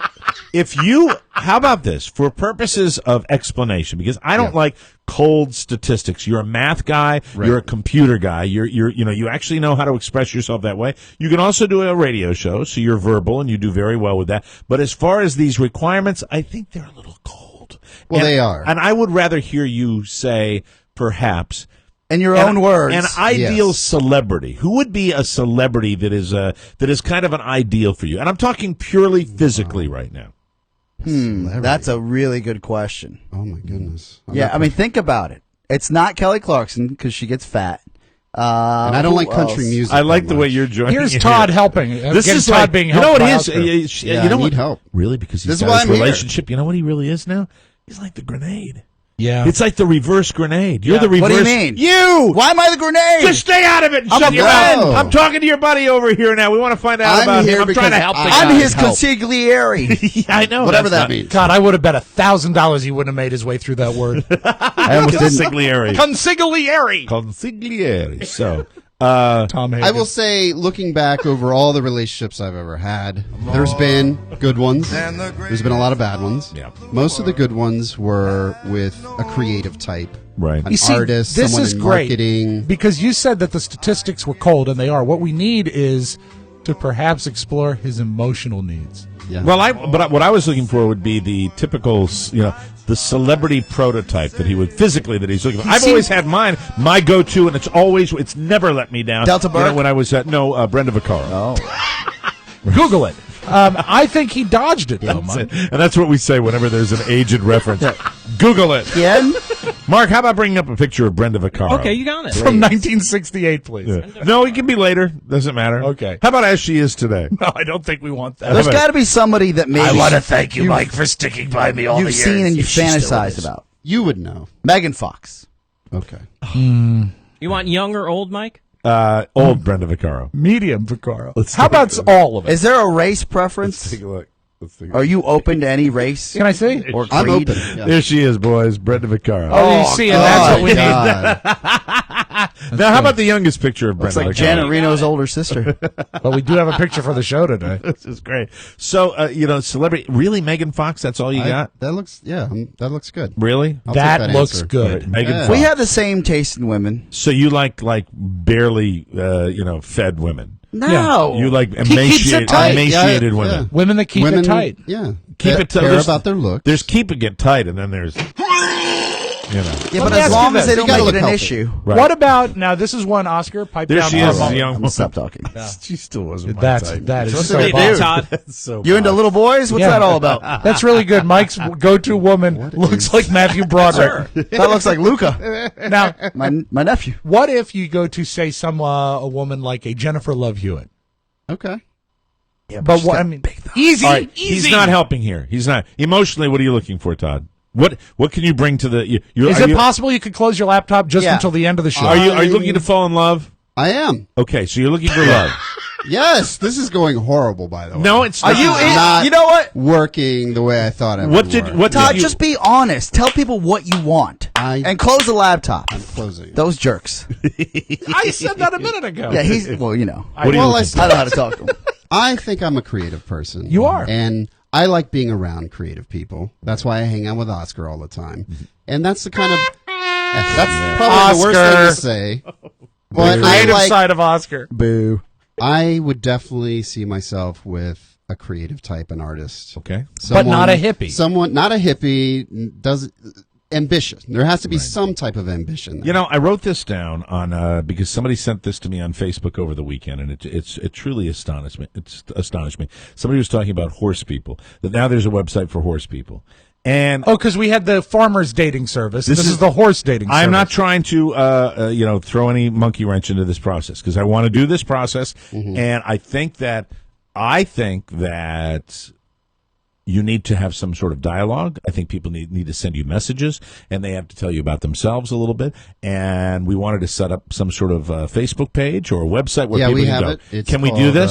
if you? How about this for purposes of explanation? Because I don't like cold statistics. You're a math guy. Right. You're a computer guy. You actually know how to express yourself that way. You can also do a radio show, so you're verbal and you do very well with that. But as far as these requirements, I think they're a little cold. Well, they are. And I would rather hear you say, perhaps, In your own words. An ideal celebrity. Who would be a celebrity that is kind of an ideal for you? And I'm talking purely physically right now. That's a really good question. Oh my goodness. Yeah, I mean, think about it. It's not Kelly Clarkson because she gets fat. And I don't like country music. I like the way you're joining. Here's Todd helping. This is Todd like, being you know helped what by he is? Oscar. You know I what? need help. Really? Because he's This is got why his I'm here. relationship. You know what he really is now? He's like the grenade. Yeah. It's like the reverse grenade. You're the reverse. What do you mean? You! Why am I the grenade? Just stay out of it and I'm shut a your mouth. friend. I'm talking to your buddy over here now. We want to find out I'm about here him. I'm trying to because help the I- guy. I'm his help. consigliere. Yeah, I know. Whatever that's that means. God, I would have bet $1,000 he wouldn't have made his way through that word. I almost didn't. Consigliere. Consigliere. Consigliere. So, Tom Hagen. I will say, looking back over all the relationships I've ever had, there's been good ones. There's been a lot of bad ones. Yeah. Most of the good ones were with a creative type. right. An artist, this someone is in great marketing. because you said that the statistics were cold, and they are. What we need is to perhaps explore his emotional needs. Yeah. Well, what I was looking for would be the typical, the celebrity prototype that that he's looking for. I've always had my go-to, and it's never let me down. Delta Burke? When I was at Brenda Vaccaro. Oh. Google it. I think he dodged it, though, Mike. And that's what we say whenever there's an aged reference. Google it. Again? Mark, how about bringing up a picture of Brenda Vaccaro? Okay, you got it. From 1968, please. Yeah. No, it can be later. Doesn't matter. Okay. How about as she is today? No, I don't think we want that. There's got to be somebody that maybe thank you, Mike, for sticking by me all you've seen and you've fantasized about. You would know. Megan Fox. Okay. You want young or old, Mike? Old Brenda Vaccaro. Medium Vaccaro. Let's How take about it. all of it? Is there a race preference? Let's take a look. Are you open to any race? Can I see? Or creed? I'm open. Yeah. There she is, boys. Brenda Vaccaro. Oh, you see, and that's what we need. God. Now, how about the youngest picture of Looks Brenda like Vaccaro? Janet Reno's older sister. But we do have a picture for the show today. This is great. So, celebrity. Really, Megan Fox? That's all you got? That looks good. Really? I'll take That looks answer. good. Right, Megan Yeah. Fox. We have the same taste in women. So you like barely, fed women. No. You like keeps it tight. emaciated Yeah, women. yeah. Women that keep Women, it tight. Yeah. Keep Care- it tight. Care There's- about their look. There's keeping it tight, and then there's, Yeah, Let but me as ask long you as they this. don't You gotta make it look an healthy. issue. right. What about now? This is one Oscar. Pipe There down she for a is, the moment. young I'm woman. gonna stop talking. She still wasn't my That type. is What's so it bomb. do? Todd. That's so You into bomb. little boys? What's Yeah. that all about? That's really good. Mike's go-to woman looks like Matthew Broderick. That looks like Luca, Now, my nephew. what if you go to say a woman like a Jennifer Love Hewitt? Okay. Yeah, But what I mean, easy, All right, easy. he's not helping here. He's not. Emotionally, what are you looking for, Todd? What can you bring to the? Is it possible you could close your laptop just Yeah. until the end of the show? Are you looking to fall in love? I am. Okay, so you're looking for love. Yes, this is going horrible, by the way. No, it's Are not. you? not You know what? working the way I thought it What would did work. what Todd, did you? just be honest. Tell people what you want, and close the laptop. I'm closing. Those jerks. I said that a minute ago. Yeah, he's well. You know, What are you well, looking I for? I know how to talk to him. I think I'm a creative person. You are. And I like being around creative people. That's why I hang out with Oscar all the time. And that's the kind of that's probably the worst thing to say. But I Creative like side of Oscar. Boo. I would definitely see myself with a creative type, an artist. Okay. But not a hippie. Someone not a hippie does ambitious. There has to be some type of ambition. You know, I wrote this down on because somebody sent this to me on Facebook over the weekend, and it truly astonished me. It's astonished me. Somebody was talking about horse people. That now there's a website for horse people, and because we had the farmers dating service. This is the horse dating service. I'm not trying to throw any monkey wrench into this process because I want to do this process, and I think that you need to have some sort of dialogue. I think people need to send you messages, and they have to tell you about themselves a little bit. And we wanted to set up some sort of Facebook page or a website where people we can have go. it. It's Can we called, do this?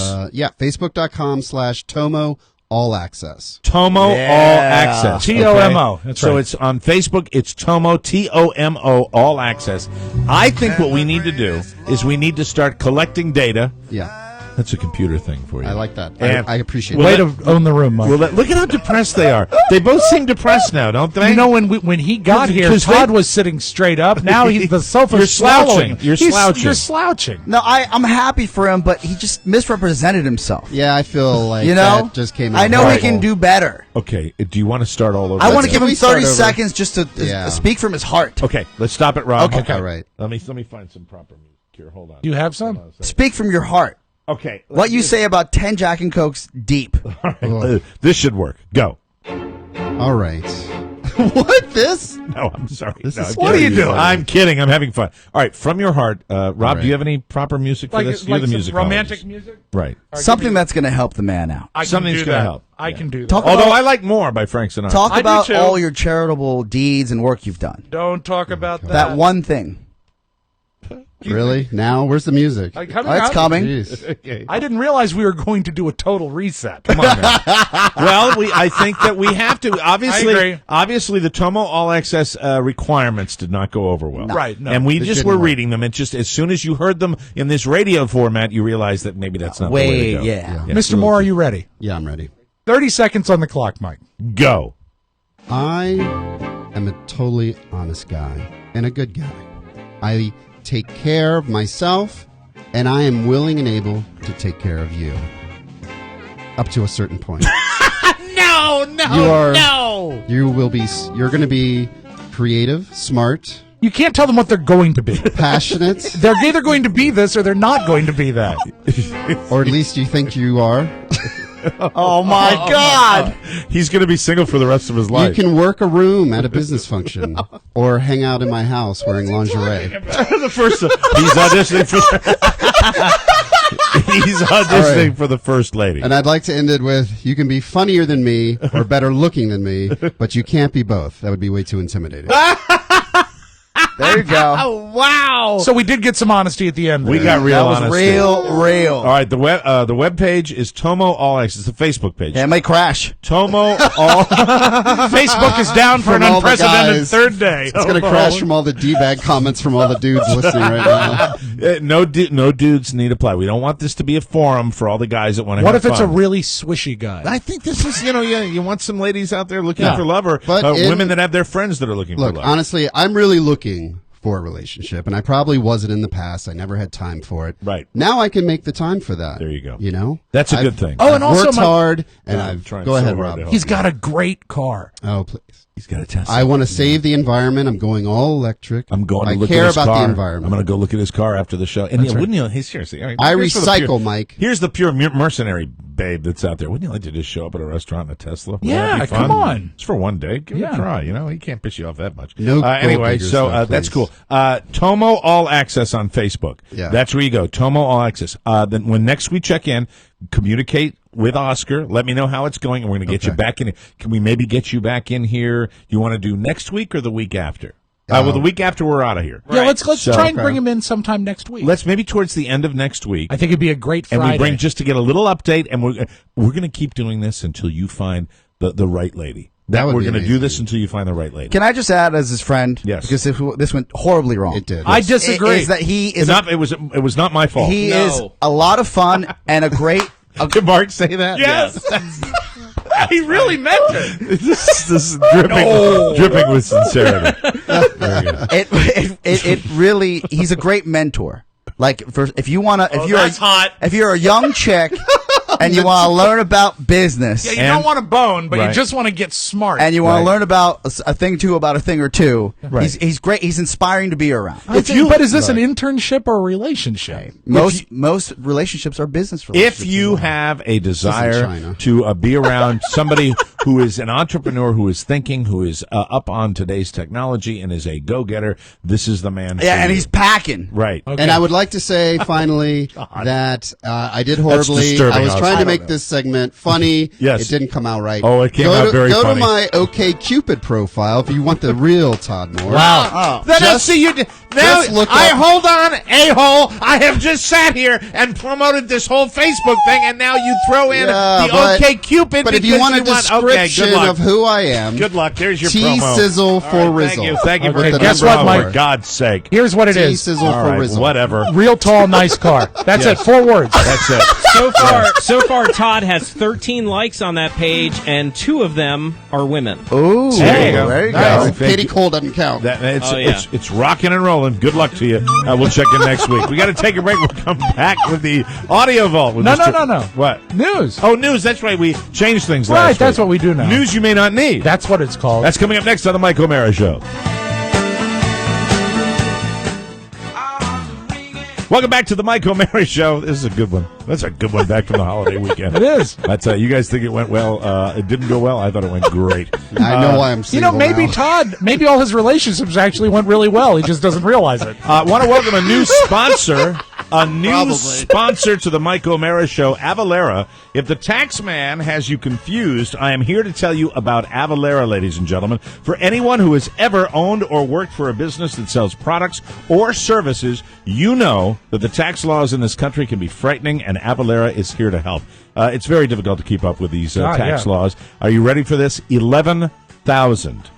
Facebook.com/Tomo All Access. Tomo All Access. T-O-M-O. Okay? That's so right. it's on Facebook. It's Tomo, T-O-M-O, All Access. I think what we need to do is we need to start collecting data. Yeah. That's a computer thing for you. I like that. And I appreciate Way it. to own the room, Mike. Well, look at how depressed they are. They both seem depressed now, don't they? You know, when he got here, 'Cause Todd was sitting straight up. Now the sofa's You're slouching. swallowing. You're slouching. You're slouching. No, I'm happy for him, but he just misrepresented himself. Yeah, I feel like You know, that just came out. I know he can do better. Okay, do you want to start all over? I want to again? give him we start 30 over? seconds just to Yeah. speak from his heart. Okay, let's stop it, Rob. Okay. All right. Let me find some proper music here. Hold on. You have some? Speak from your heart. Okay. What you say about 10 Jack and Cokes deep. All right, this should work. Go. All right. What? This? No, I'm sorry. This No, is I'm What are kidding. you doing? I'm kidding. I'm having fun. All right, from your heart, Rob. right. Do you have any proper music for this? You're the some music romantic music. right? Something that's going to help the man out. I can Something's do gonna that. help. I Yeah. can do that. Talk Although about- I like more by Frank Sinatra. Talk I do about too. all your charitable deeds and work you've done. Don't talk about that. That one thing. Really? Now? Where's the music? Like, coming It's out- coming. Jeez. Okay. I didn't realize we were going to do a total reset. Come on, man. Well, I think that we have to. Obviously, agree. obviously, the Tomo All Access requirements did not go over well. Right, no. And we It just didn't were work. reading them. It just as soon as you heard them in this radio format, you realized that maybe that's not the way to go. Yeah. Mr. Moore, are you ready? Yeah, I'm ready. 30 seconds on the clock, Mike. Go. I am a totally honest guy and a good guy. I take care of myself, and I am willing and able to take care of you. Up to a certain point. No. You will be. You're going to be creative, smart, You can't tell them what they're going to be. passionate, They're either going to be this or they're not going to be that. or at least you think you are. Oh, my God. He's going to be single for the rest of his You life. can work a room at a business function, or hang out in my house wearing lingerie. The first. He's auditioning for. He's auditioning All right. for the first lady. And I'd like to end it with, you can be funnier than me or better looking than me, but you can't be both. That would be way too intimidating. There you go. Oh, wow. So we did get some honesty at the end. We there. got real That was honesty. real. All right, the web page is Tomo All Access. It's the Facebook page. Yeah, it might crash. Tomo All. Facebook is down for an From all the unprecedented guys. third day. It's going to crash from all the D-bag comments from all the dudes listening right now. No dudes need apply. We don't want this to be a forum for all the guys that want to What have if it's a fun. really swishy guy? I think this is, you want some ladies out there looking Yeah. for love, or But women that have their friends that are looking Look, for love. honestly, I'm really looking for a relationship, and I probably wasn't in the past. I never had time for it. Right. Now I can make the time for that. There you go. You know? That's a I've- good thing. Oh, and I've also worked my- hard, and I'm I've... trying Go so ahead, hard Rob. to help He's got a great car. Oh, please. He's got a Tesla. I want to save the environment. I'm going all electric. I'm going to I look care at his about car. the environment. I'm going to go look at his car after the show. And yeah, wouldn't you? Hey, seriously. All right, I here's for the recycle, pure- Mike. Here's the pure mercenary babe that's out there. Wouldn't you like to just show up at a restaurant in a Tesla? Wouldn't Yeah, that be fun? come on. It's for one day. Give it Yeah. a try. He can't piss you off that much. No anyway, gold diggers, so though, that's please. cool. Tomo All Access on Facebook. Yeah. That's where you go. Tomo All Access. Then when next we check in, communicate with Oscar. Let me know how it's going, and we're going to get you Okay. back in. Can we maybe get you back in here? You want to do next week or the week after? Well, the week after we're out of here. Yeah, let's So- try and bring him in sometime next week. Let's maybe towards the end of next week. I think it'd be a great And Friday. we bring just to get a little update, and we're going to keep doing this until you find the right lady. That would we're be going to do amazing. this until you find the right lady. Can I just add as his friend? Yes. Because this went horribly wrong. It did. I disagree. Is that he is It was not my fault. he No. is a lot of fun and a great. Did Mark say that? Yes. He really meant it. this is dripping with sincerity. Very good. It really. He's a great mentor. Like if you want to, if you're that's hot. if you're a young chick and you want to learn about business. Yeah, you And- don't want to bone, but Right. you just want to get smart. And you want Right. to learn about a thing about a thing or two. Right. He's great. He's inspiring to be around. If you- but is this an internship or a relationship? Most relationships are business relationships. If you have a desire China. to be around somebody who is an entrepreneur, who is thinking, who is up on today's technology and is a go-getter, this is the man. yeah, for and you. he's packing. right. Okay. And I would like to say, finally, that I did horribly. disturbing, I was Oscar. trying I to don't make this segment funny. Yes. It didn't come out right. Oh, it came out very Go funny. to my OkCupid profile if you want the real Todd Moore. Wow. Then I see you. Now, Just look I up- hold on, a-hole. I have just sat here and promoted this whole Facebook thing, and now you throw in the OK Cupid. But if you want a description of who I am, good luck. There's your Tea promo. Sizzle for Rizzle. Thank you Okay, for guess the what, number. Mike? For God's sake. Here's what it Tea is. Sizzle All for right, Rizzle. whatever. Real tall, nice car. That's Yes. it. 4 words. That's it. So far, Todd has 13 likes on that page, and 2 of them are women. Ooh, There you go. there you Nice. go. Katie Cole doesn't count. It's rocking and rolling. Good luck to you. We'll check in next week. We got to take a break. We'll come back with the audio vault. With No. What? News. Oh, news. That's right. We changed things last Right, week. that's what we do now. News you may not need. That's what it's called. That's coming up next on the Mike O'Mara Show. Welcome back to the Mike O'Mara Show. This is a good one. That's a good one back from the holiday weekend. It is. That's you guys think it went well? It didn't go well. I thought it went great. I know why I'm single maybe now. Todd, maybe all his relationships actually went really well. He just doesn't realize it. Want to welcome a new sponsor. A new Probably. sponsor to the Mike O'Mara Show, Avalara. If the tax man has you confused, I am here to tell you about Avalara, ladies and gentlemen. For anyone who has ever owned or worked for a business that sells products or services, you know that the tax laws in this country can be frightening, and Avalara is here to help. It's very difficult to keep up with these tax laws. Are you ready for this? 11,000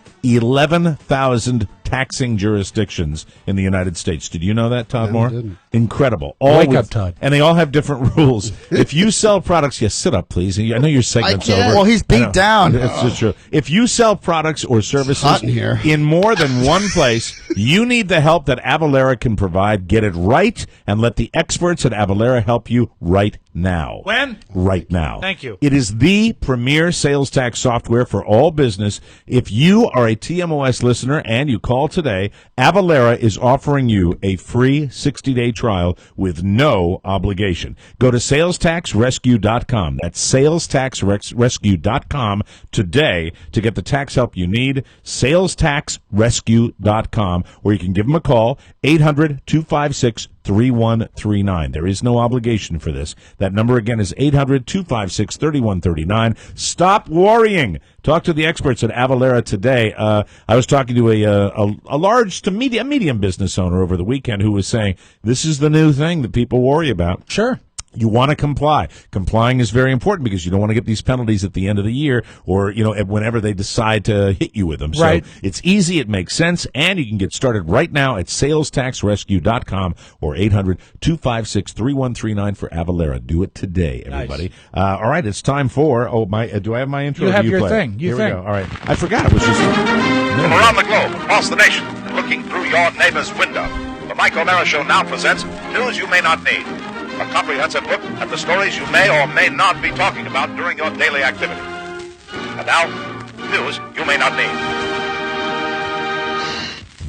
taxing jurisdictions in the United States. Did you know that, Todd Moore? didn't. Incredible. Wake up, Todd. And they all have different rules. If you sell products, yes, sit up, please. I know your segment's I can't. over. Well, he's beat down. It's just true. If you sell products or services hot in here. in more than one place, you need the help that Avalara can provide. Get it right and let the experts at Avalara help you right now. When? Right now. Thank you. It is the premier sales tax software for all business. If you are a TMOS listener and you call today, Avalara is offering you a free 60-day trial with no obligation. Go to salestaxrescue.com. That's salestaxrescue.com today to get the tax help you need. Salestaxrescue.com, or you can give them a call, 800-256-3139. There is no obligation for this. That number again is 800-256-3139. Stop worrying. Talk to the experts at Avalara today. I was talking to a large to medium business owner over the weekend who was saying this is the new thing that people worry about. Sure. You want to comply. Complying is very important because you don't want to get these penalties at the end of the year or, whenever they decide to hit you with them. Right. So it's easy, it makes sense, and you can get started right now at salestaxrescue.com or 800-256-3139 for Avalara. Do it today, everybody. Nice. All right, it's time for, do I have my intro? You or have do your play it? thing. Here we go. All right. I forgot. It was just... From around the globe, across the nation, and looking through your neighbor's window, the Mike O'Mara Show now presents News You May Not Need. A comprehensive look at the stories you may or may not be talking about during your daily activity. And now, news you may not need.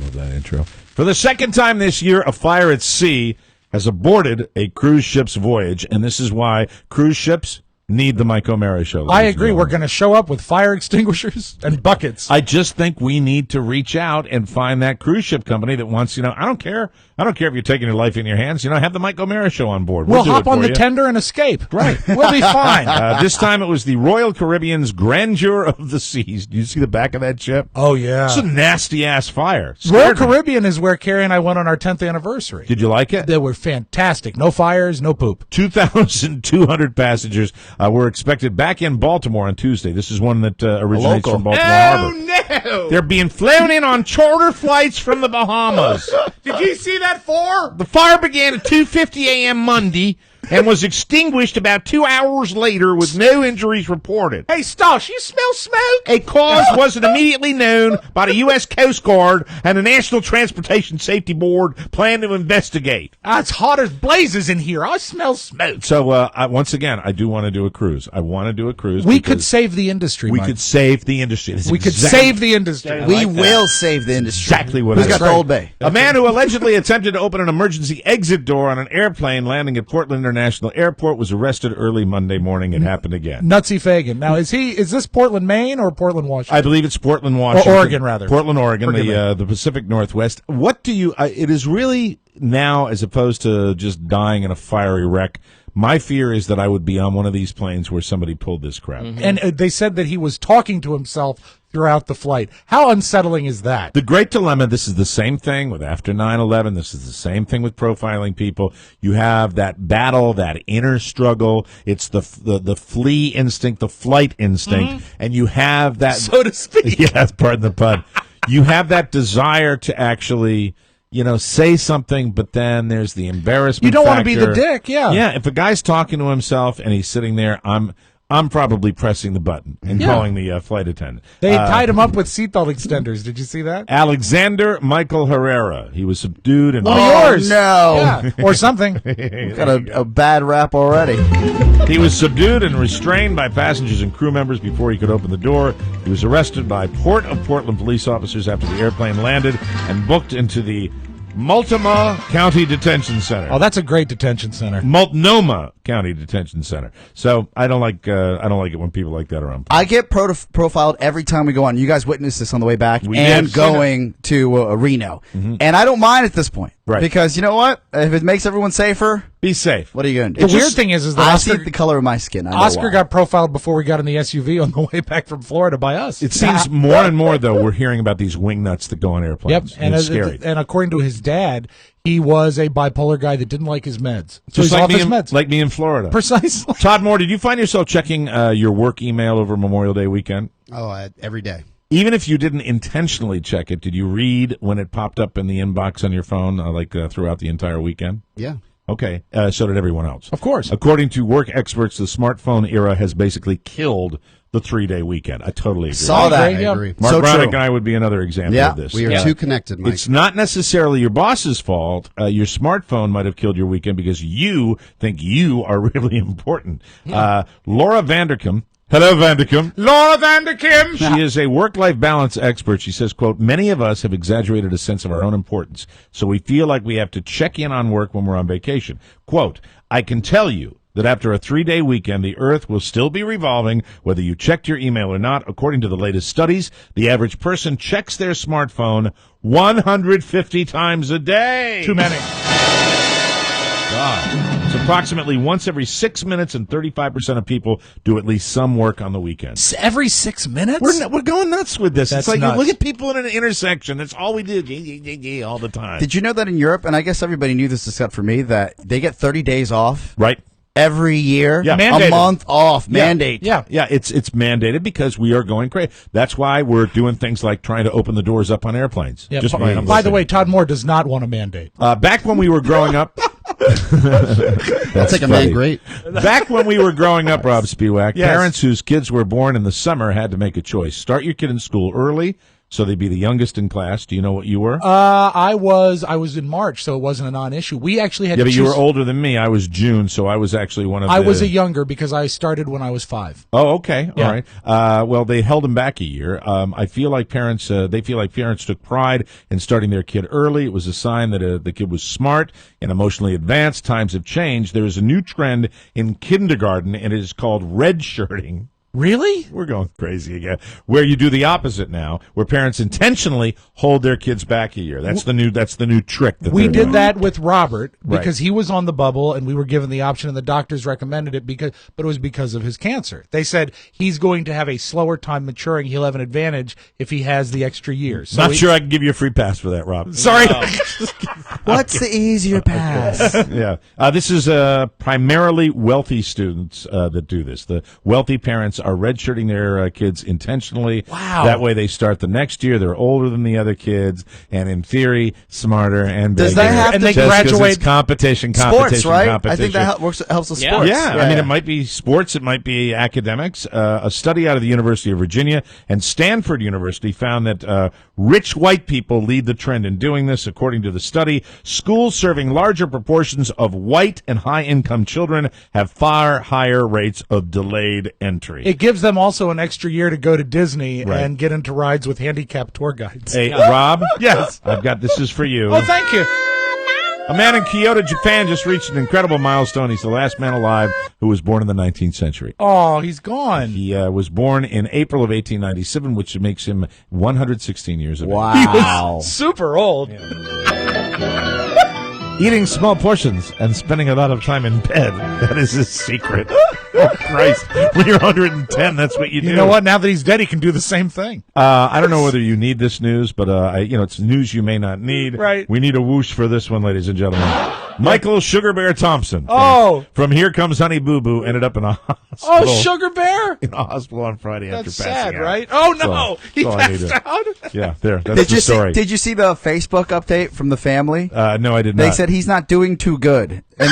Love that intro. For the second time this year, a fire at sea has aborted a cruise ship's voyage, and this is why cruise ships need the Mike O'Mara Show. I agree. We're going to show up with fire extinguishers and buckets. I just think we need to reach out and find that cruise ship company that wants, I don't care if you're taking your life in your hands. Have the Mike O'Mara Show on board. We'll do hop it on for the you. tender and escape. Right. We'll be fine. This time it was the Royal Caribbean's Grandeur of the Seas. Do you see the back of that ship? Oh, yeah. It's a nasty-ass fire. Royal Scared me. Caribbean is where Carrie and I went on our 10th anniversary. Did you like it? They were fantastic. No fires, no poop. 2,200 passengers were expected back in Baltimore on Tuesday. This is one that originates from Baltimore Harbor. No! They're being flown in on charter flights from the Bahamas. Did you see that for? The fire began at 2:50 a.m. Monday and was extinguished about 2 hours later with no injuries reported. Hey, Stosh, you smell smoke? A cause wasn't immediately known by the U.S. Coast Guard, and the National Transportation Safety Board plan to investigate. It's hot as blazes in here. I smell smoke. So, once again, I do want to do a cruise. I want to do a cruise. We could save the industry, We Mike. could save the industry. We could save the industry. We will save the industry. Exactly what Who's it got is. the Old Bay? A man who allegedly attempted to open an emergency exit door on an airplane landing at Portland International Airport was arrested early Monday morning. It happened again. Nutsy Fagan. Now, is this Portland, Maine, or Portland, Washington? I believe it's Portland, Washington. Or Oregon, rather. Portland, Oregon, Forgive the Pacific Northwest. What do you? It is really now, as opposed to just dying in a fiery wreck My fear is that I would be on one of these planes where somebody pulled this crap. And they said that he was talking to himself throughout the flight. How unsettling is that? The great dilemma, this is the same thing with after 9/11. This is the same thing with profiling people. You have that battle, that inner struggle. It's the flee instinct, the flight instinct, and you have that, so to speak. Yes, pardon the pun. You have that desire to actually, say something, but then there's the embarrassment. You don't want to be the factor. dick, yeah. Yeah, if a guy's talking to himself and he's sitting there, I'm probably pressing the button and calling the flight attendant. They tied him up with seatbelt extenders. Did you see that? Alexander Michael Herrera. He was subdued and yours. No. Yeah, or something. Got a bad rap already. He was subdued and restrained by passengers and crew members before he could open the door. He was arrested by Port of Portland police officers after the airplane landed and booked into the Multnomah County Detention Center. Oh, that's a great detention center. Multnomah County Detention Center. So I don't like it when people like that are on. I get profiled every time we go on. You guys witnessed this on the way back We and did. going to Reno. And I don't mind at this point. Right. Because you know what? If it makes everyone safer, be safe. What are you going to do? The weird thing is that I Oscar, see the color of my skin. I know Oscar why. got profiled before we got in the SUV on the way back from Florida by us. It seems more and more, though, we're hearing about these wing nuts that go on airplanes. Yep, and it's scary. and according to his dad, he was a bipolar guy that didn't like his meds. So Just he's like off me, his meds. like me in Florida. Precisely. Todd Moore, did you find yourself checking your work email over Memorial Day weekend? Oh, every day. Even if you didn't intentionally check it, did you read when it popped up in the inbox on your phone, throughout the entire weekend? Yeah. Okay, so did everyone else. Of course. According to work experts, the smartphone era has basically killed the 3-day weekend. I totally agree. Saw that. I agree. Mark So Bronick true. and I would be another example Yeah, of this. We are too connected, Mike. It's not necessarily your boss's fault. Your smartphone might have killed your weekend because you think you are really important. Laura Vanderkam. Hello, Vanderkam. Laura Vanderkam. She is a work-life balance expert. She says, quote, many of us have exaggerated a sense of our own importance, so we feel like we have to check in on work when we're on vacation. Quote, I can tell you that after a 3-day weekend, the Earth will still be revolving, whether you checked your email or not. According to the latest studies, the average person checks their smartphone 150 times a day. Too many. God. It's approximately once every 6 minutes, and 35% of people do at least some work on the weekend. Every 6 minutes? We're going nuts with this. That's it's like, nuts. look at people in an intersection. That's all we do all the time. Did you know that in Europe, and I guess everybody knew this except for me, that they get 30 days off Right. every year? Yeah. Mandated. A month off. Yeah. Mandate. Yeah. Yeah, it's mandated because we are going crazy. That's why we're doing things like trying to open the doors up on airplanes. Yeah. Just randomly. By the way, Todd Moore does not want a mandate. Back when we were growing up, That's like a man great. Back when we were growing up, Rob Spiewak, Yes. parents whose kids were born in the summer had to make a choice: start your kid in school early, so they'd be the youngest in class. Do you know what you were? I was in March, so it wasn't a non-issue. We actually had Yeah, to but you were choose- older than me. I was June, so I was actually one of I the... was a younger because I started when I was 5. Oh, okay. Yeah. All right. Well, they held him back a year. I feel like parents, they feel like parents took pride in starting their kid early. It was a sign that the kid was smart and emotionally advanced. Times have changed. There is a new trend in kindergarten, and it is called redshirting. Really? We're going crazy again. Where you do the opposite now, where parents intentionally hold their kids back a year. That's the new trick. That We they're did doing. that with Robert because Right. he was on the bubble and we were given the option and the doctors recommended it but it was because of his cancer. They said he's going to have a slower time maturing. He'll have an advantage if he has the extra years. So Not sure I can give you a free pass for that, Rob. Sorry. What's the easier pass? Yeah. This is primarily wealthy students that do this. The wealthy parents are redshirting their kids intentionally. Wow. That way they start the next year. They're older than the other kids and, in theory, smarter and Does bigger. that have And to they Just 'cause graduate- it's competition, sports, right? I think competition. that helps with Yeah. sports. Yeah, I mean, it might be sports, it might be academics. A study out of the University of Virginia and Stanford University found that rich white people lead the trend in doing this. According to the study, schools serving larger proportions of white and high-income children have far higher rates of delayed entry. It gives them also an extra year to go to Disney Right. and get into rides with handicapped tour guides. Hey, Rob? Yes. This is for you. Oh, thank you. A man in Kyoto, Japan just reached an incredible milestone. He's the last man alive who was born in the 19th century. Oh, he's gone. He was born in April of 1897, which makes him 116 years of age. He was super old. Eating small portions and spending a lot of time in bed. That is his secret. Oh, Christ. When you're 110, that's what you do. You know what? Now that he's dead, he can do the same thing. I don't know whether you need this news, but it's news you may not need. Right. We need a whoosh for this one, ladies and gentlemen. Michael Sugar Bear Thompson. From Here Comes Honey Boo Boo ended up in a hospital. Oh, Sugar Bear? In a hospital on Friday That's after passing sad, out. right? Oh, no. He passed out. Yeah, there. That's the story. Did you see the Facebook update from the family? No, I did not. They said he's not doing too good, and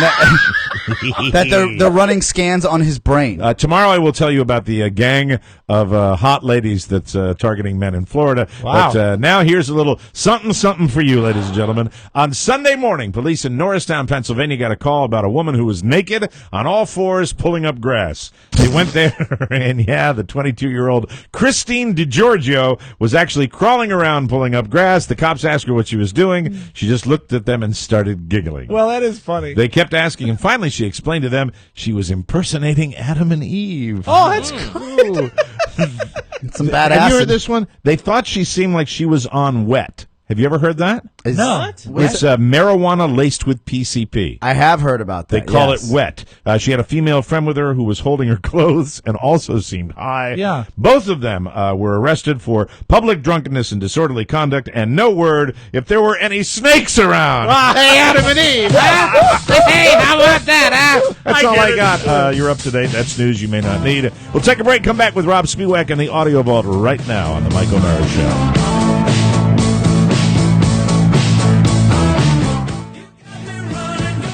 that they're running scans on his brain. Tomorrow I will tell you about the gang of hot ladies that's targeting men in Florida. Wow. But now here's a little something for you, ladies and gentlemen. On Sunday morning, police in Norristown, Pennsylvania got a call about a woman who was naked on all fours pulling up grass. They went there, and the 22-year-old Christine DiGiorgio was actually crawling around pulling up grass. The cops asked her what she was doing. She just looked at them and started giggling. Well, that is funny. They kept asking, and finally she explained to them she was impersonating Adam and Eve. Oh, that's cool. Some bad Have acid. you heard this one? They thought she seemed like she was on wet. Have you ever heard that? No. It's marijuana laced with PCP. I have heard about that. They call it wet. She had a female friend with her who was holding her clothes and also seemed high. Yeah. Both of them were arrested for public drunkenness and disorderly conduct, and no word if there were any snakes around. Hey, Adam and Eve. Hey, how about that, huh? That's all I got. You're up to date. That's news you may not need. We'll take a break, come back with Rob Spiewak and the Audio Vault right now on the Mike O'Mara Show.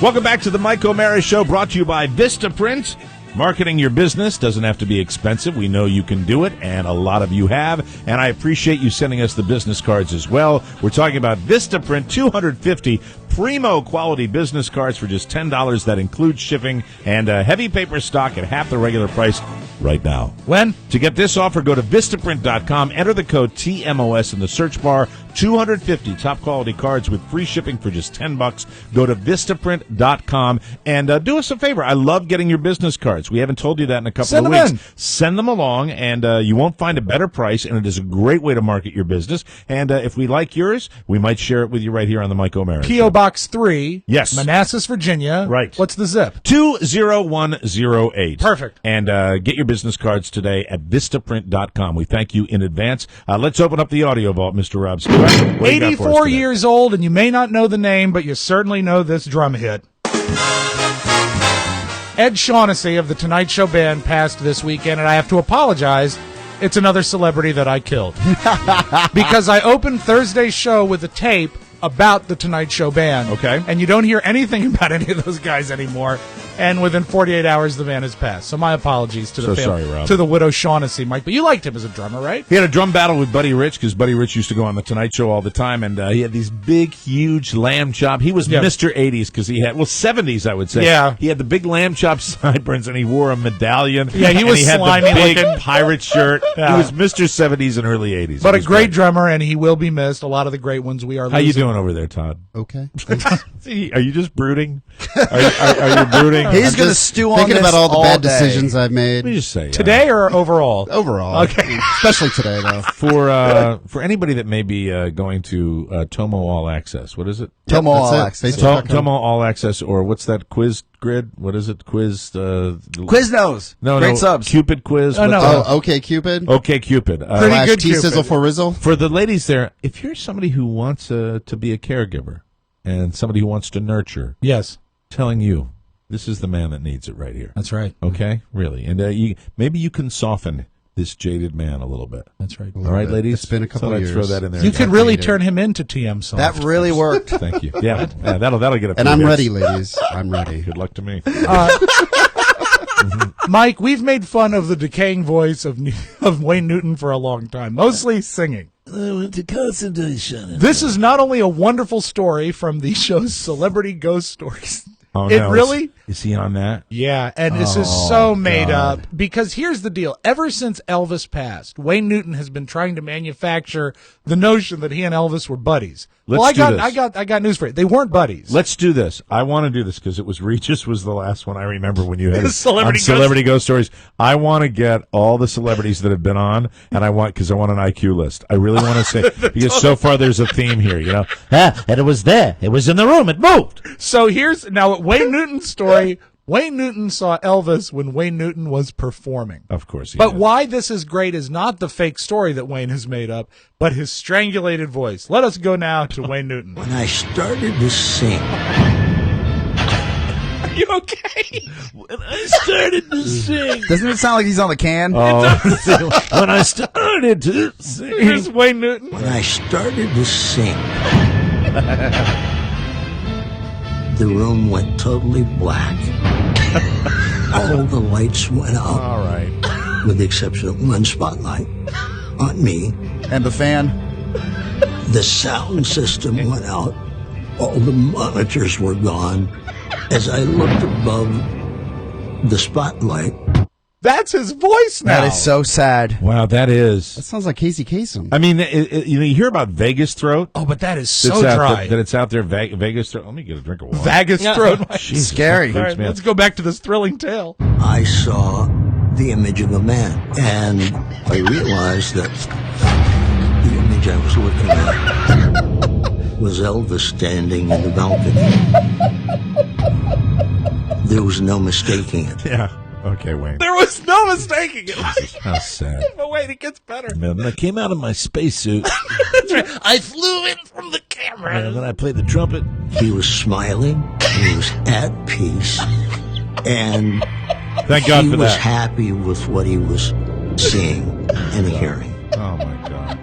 Welcome back to the Mike O'Mara Show, brought to you by Vistaprint. Marketing your business doesn't have to be expensive. We know you can do it, and a lot of you have. And I appreciate you sending us the business cards as well. We're talking about Vistaprint 250 primo quality business cards for just $10. That includes shipping and heavy paper stock at half the regular price right now. When? To get this offer, go to Vistaprint.com, enter the code TMOS in the search bar. 250 top quality cards with free shipping for just $10. Go to Vistaprint.com and do us a favor. I love getting your business cards. We haven't told you that in a couple of weeks. Send them along, and you won't find a better price, and it is a great way to market your business. And if we like yours, we might share it with you right here on the Mike O'Mara Show. P.O. Box 3. Yes. Manassas, Virginia. Right. What's the zip? 20108. Perfect. And get your business cards today at Vistaprint.com. We thank you in advance. Let's open up the Audio Vault, Mr. Rob Stewart. 84 years old, and you may not know the name, but you certainly know this drum hit. Ed Shaughnessy of the Tonight Show Band passed this weekend, and I have to apologize. It's another celebrity that I killed. Because I opened Thursday's show with a tape about the Tonight Show Band. Okay. And you don't hear anything about any of those guys anymore. And within 48 hours, the man has passed. So my apologies to the sorry, Rob. to the widow Shaughnessy, Mike. But you liked him as a drummer, right? He had a drum battle with Buddy Rich because Buddy Rich used to go on the Tonight Show all the time, and he had these big, huge lamb chop. He was Mr. 80s because he had 70s, I would say. Yeah, he had the big lamb chop sideburns, and he wore a medallion. Yeah, he was and he had slimy the big looking pirate shirt. Yeah. He was Mr. 70s and early 80s. But a great drummer, and he will be missed. A lot of the great ones we are losing. How you doing over there, Todd? Okay. See, are you just brooding? Are you brooding? He's going to stew on thinking this about all the bad day. decisions I've made. Let me just say Today or overall? Overall. Okay. Especially today, though. For anybody that may be going to Tomo All Access, what is it? Tomo All Access. Tomo All Access, or what's that quiz grid? What is it? Quiznos. No, Great subs. Cupid quiz. Oh, no. Oh, okay, Cupid. Okay, Cupid. Pretty good Cupid. Sizzle for Rizzle. For the ladies there, if you're somebody who wants to be a caregiver and somebody who wants to nurture, Yes. telling you, this is the man that needs it right here. That's right. Okay, really, and maybe you can soften this jaded man a little bit. That's right. All right, ladies. It's been a couple Thought of I'd years. throw that in there. You could really turn him into TM Soft. That really worked. Thank you. Yeah, that'll get a few And I'm hits. ready, ladies. I'm ready. Good luck to me. Mike, we've made fun of the decaying voice of Wayne Newton for a long time, mostly singing. I went to concentration. This is not only a wonderful story from the show's Celebrity Ghost Stories. Oh, It no. really? Is he on that? Yeah, and this is so made up. Because here's the deal. Ever since Elvis passed, Wayne Newton has been trying to manufacture the notion that he and Elvis were buddies. Let's do this. I got news for you. They weren't buddies. Let's do this. I want to do this because it was Regis was the last one I remember when you had Celebrity Ghost Stories. I want to get all the celebrities that have been on, and because I want an IQ list. I really want to say because so far there's a theme here. And it was there. It was in the room. It moved. So here's now Wayne Newton's story. Wayne Newton saw Elvis when Wayne Newton was performing. Of course he But did. why this is great is not the fake story that Wayne has made up, but his strangulated voice. Let us go now to Wayne Newton. When I started to sing. Are you okay? When I started to sing. Doesn't it sound like he's on the can? Oh, when I started to sing. Here's Wayne Newton. When I started to sing, the room went totally black. All the lights went out. All right. With the exception of one spotlight on me. And the fan? The sound system went out. All the monitors were gone. As I looked above the spotlight. That's his voice now. That is so sad. Wow, that is. That sounds like Casey Kasem. I mean, you hear about Vegas throat? Oh, but that is so That's dry. that it's out there, Vegas throat. Let me get a drink of water. Vegas throat. Jesus, scary. that All freaks right, me out. let's go back to this thrilling tale. I saw the image of a man, and I realized that the image I was looking at was Elvis standing in the balcony. There was no mistaking it. Yeah. Okay, Wayne. There was no mistaking it. How sad. But wait, it gets better. Man, when I came out of my spacesuit, I flew in from the camera. and then I played the trumpet. He was smiling, he was at peace, and Thank God he for was that. happy with what he was seeing and hearing. Oh, my God.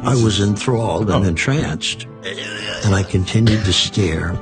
I was enthralled and entranced, and I continued to stare.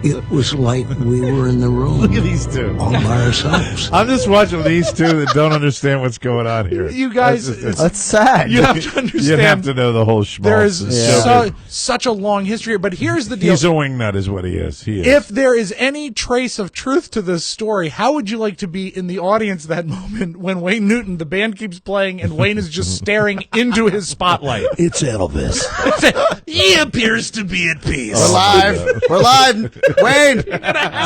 It was like we were in the room. Look at these two. All by ourselves. I'm just watching these two that don't understand what's going on here. You guys, That's sad. you have to understand. You have to know the whole schmaltz. There is It's so good. such a long history, but here's the deal. He's a wingnut is what he is. He is. If there is any trace of truth to this story, how would you like to be in the audience that moment when Wayne Newton, the band keeps playing, and Wayne is just staring into his spotlight? It's Elvis. He appears to be at peace. We're live. We're live. Wayne,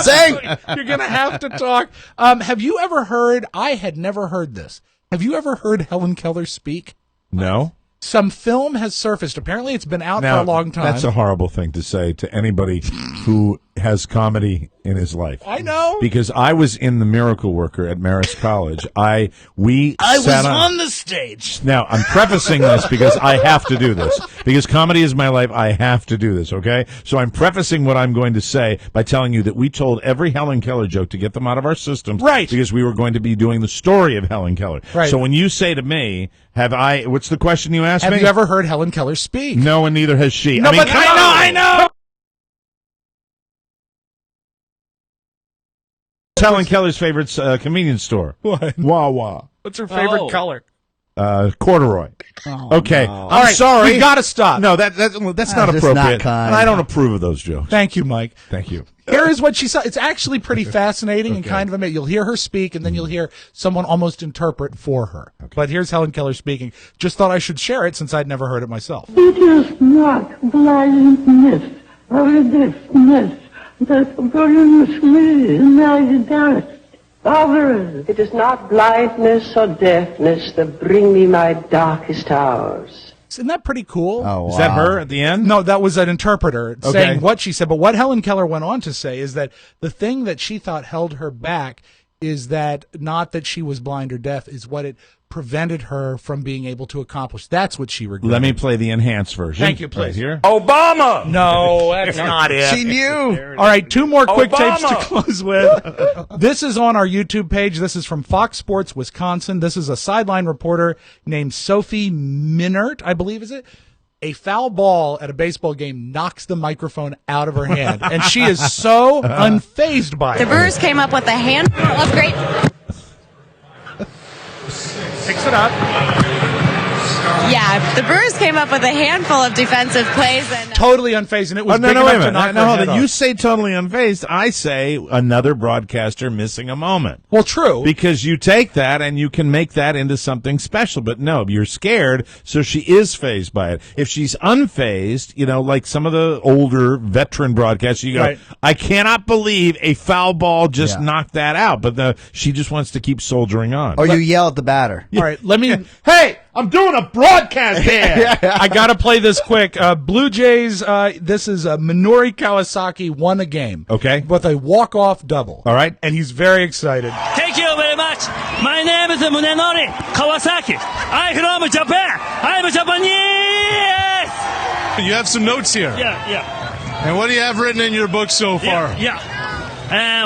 sing. You're going to have to talk. Have you ever heard, I had never heard this. Have you ever heard Helen Keller speak? No. Some film has surfaced. Apparently it's been out for a long time. That's a horrible thing to say to anybody who has comedy in his life. I know. Because I was in The Miracle Worker at Marist College. I was sat on the stage. Now, I'm prefacing this because I have to do this. Because comedy is my life, I have to do this, okay? So I'm prefacing what I'm going to say by telling you that we told every Helen Keller joke to get them out of our systems. Right. Because we were going to be doing the story of Helen Keller. Right. So when you say to me, what's the question you asked Have me? you ever heard Helen Keller speak? No, and neither has she. No, I mean, but come on. I know. Helen Keller's favorite convenience store. What? Wawa. What's her favorite color? Corduroy. Okay. no. I'm sorry. We've got to stop. No, that's not just appropriate. not kind. And I don't approve of those jokes. Thank you, Mike. Thank you. Here is what she said. It's actually pretty fascinating and Okay. kind of amazing. You'll hear her speak, and then you'll hear someone almost interpret for her. But here's Helen Keller speaking. Just thought I should share it since I'd never heard it myself. It is not blindness or deafness that brings me my darkest hours. It is not blindness or deafness that bring me my darkest hours. Isn't that pretty cool? Oh, wow. Is that her at the end? No, that was an interpreter Okay. saying what she said. But what Helen Keller went on to say is that the thing that she thought held her back is that not that she was blind or deaf, is what it prevented her from being able to accomplish. That's what she regretted. Let me play the enhanced version. Thank you, please. Right here. Obama! No, that's not it. She knew. All right, two more quick Obama! tapes to close with. This is on our YouTube page. This is from Fox Sports Wisconsin. This is a sideline reporter named Sophie Minert, I believe, is it? A foul ball at a baseball game knocks the microphone out of her hand, and she is so unfazed by The it. Brewers came up with a handful of great. Picks it up. Yeah, the Brewers came up with a handful of defensive plays. And Totally unfazed, and it was no, big wait a enough to minute. knock No, her hold head on. off. You say totally unfazed. I say another broadcaster missing a moment. Well, true. Because you take that and you can make that into something special. But no, you're scared, so she is fazed by it. If she's unfazed, like some of the older veteran broadcasters, you go, Right. I cannot believe a foul ball just knocked that out. But she just wants to keep soldiering on. Or you yell at the batter. All right, let me. Hey, I'm doing a broadcast here. I got to play this quick. Blue Jays, this is Minoru Kawasaki won a game. Okay. With a walk-off double. All right. And he's very excited. Thank you very much. My name is Munenori Kawasaki. I'm from Japan. I'm Japanese. You have some notes here. Yeah. And what do you have written in your book so far?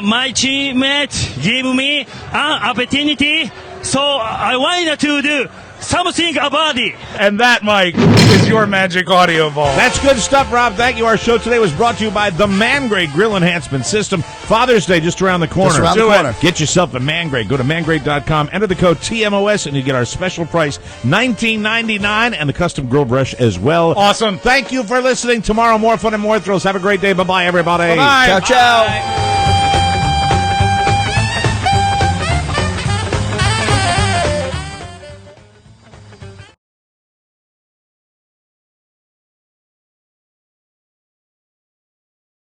My teammate gave me an opportunity, so I wanted to do something about it. And that, Mike, is your magic audio ball. That's good stuff, Rob. Thank you. Our show today was brought to you by the Man-Grade Grill Enhancement System. Father's Day just around the corner. Just around the corner. Get yourself a Man-Grade. Go to mangrade.com, enter the code TMOS, and you get our special price, $19.99, and the custom grill brush as well. Awesome. Thank you for listening. Tomorrow, more fun and more thrills. Have a great day. Bye-bye, everybody. Bye-bye. Ciao, ciao.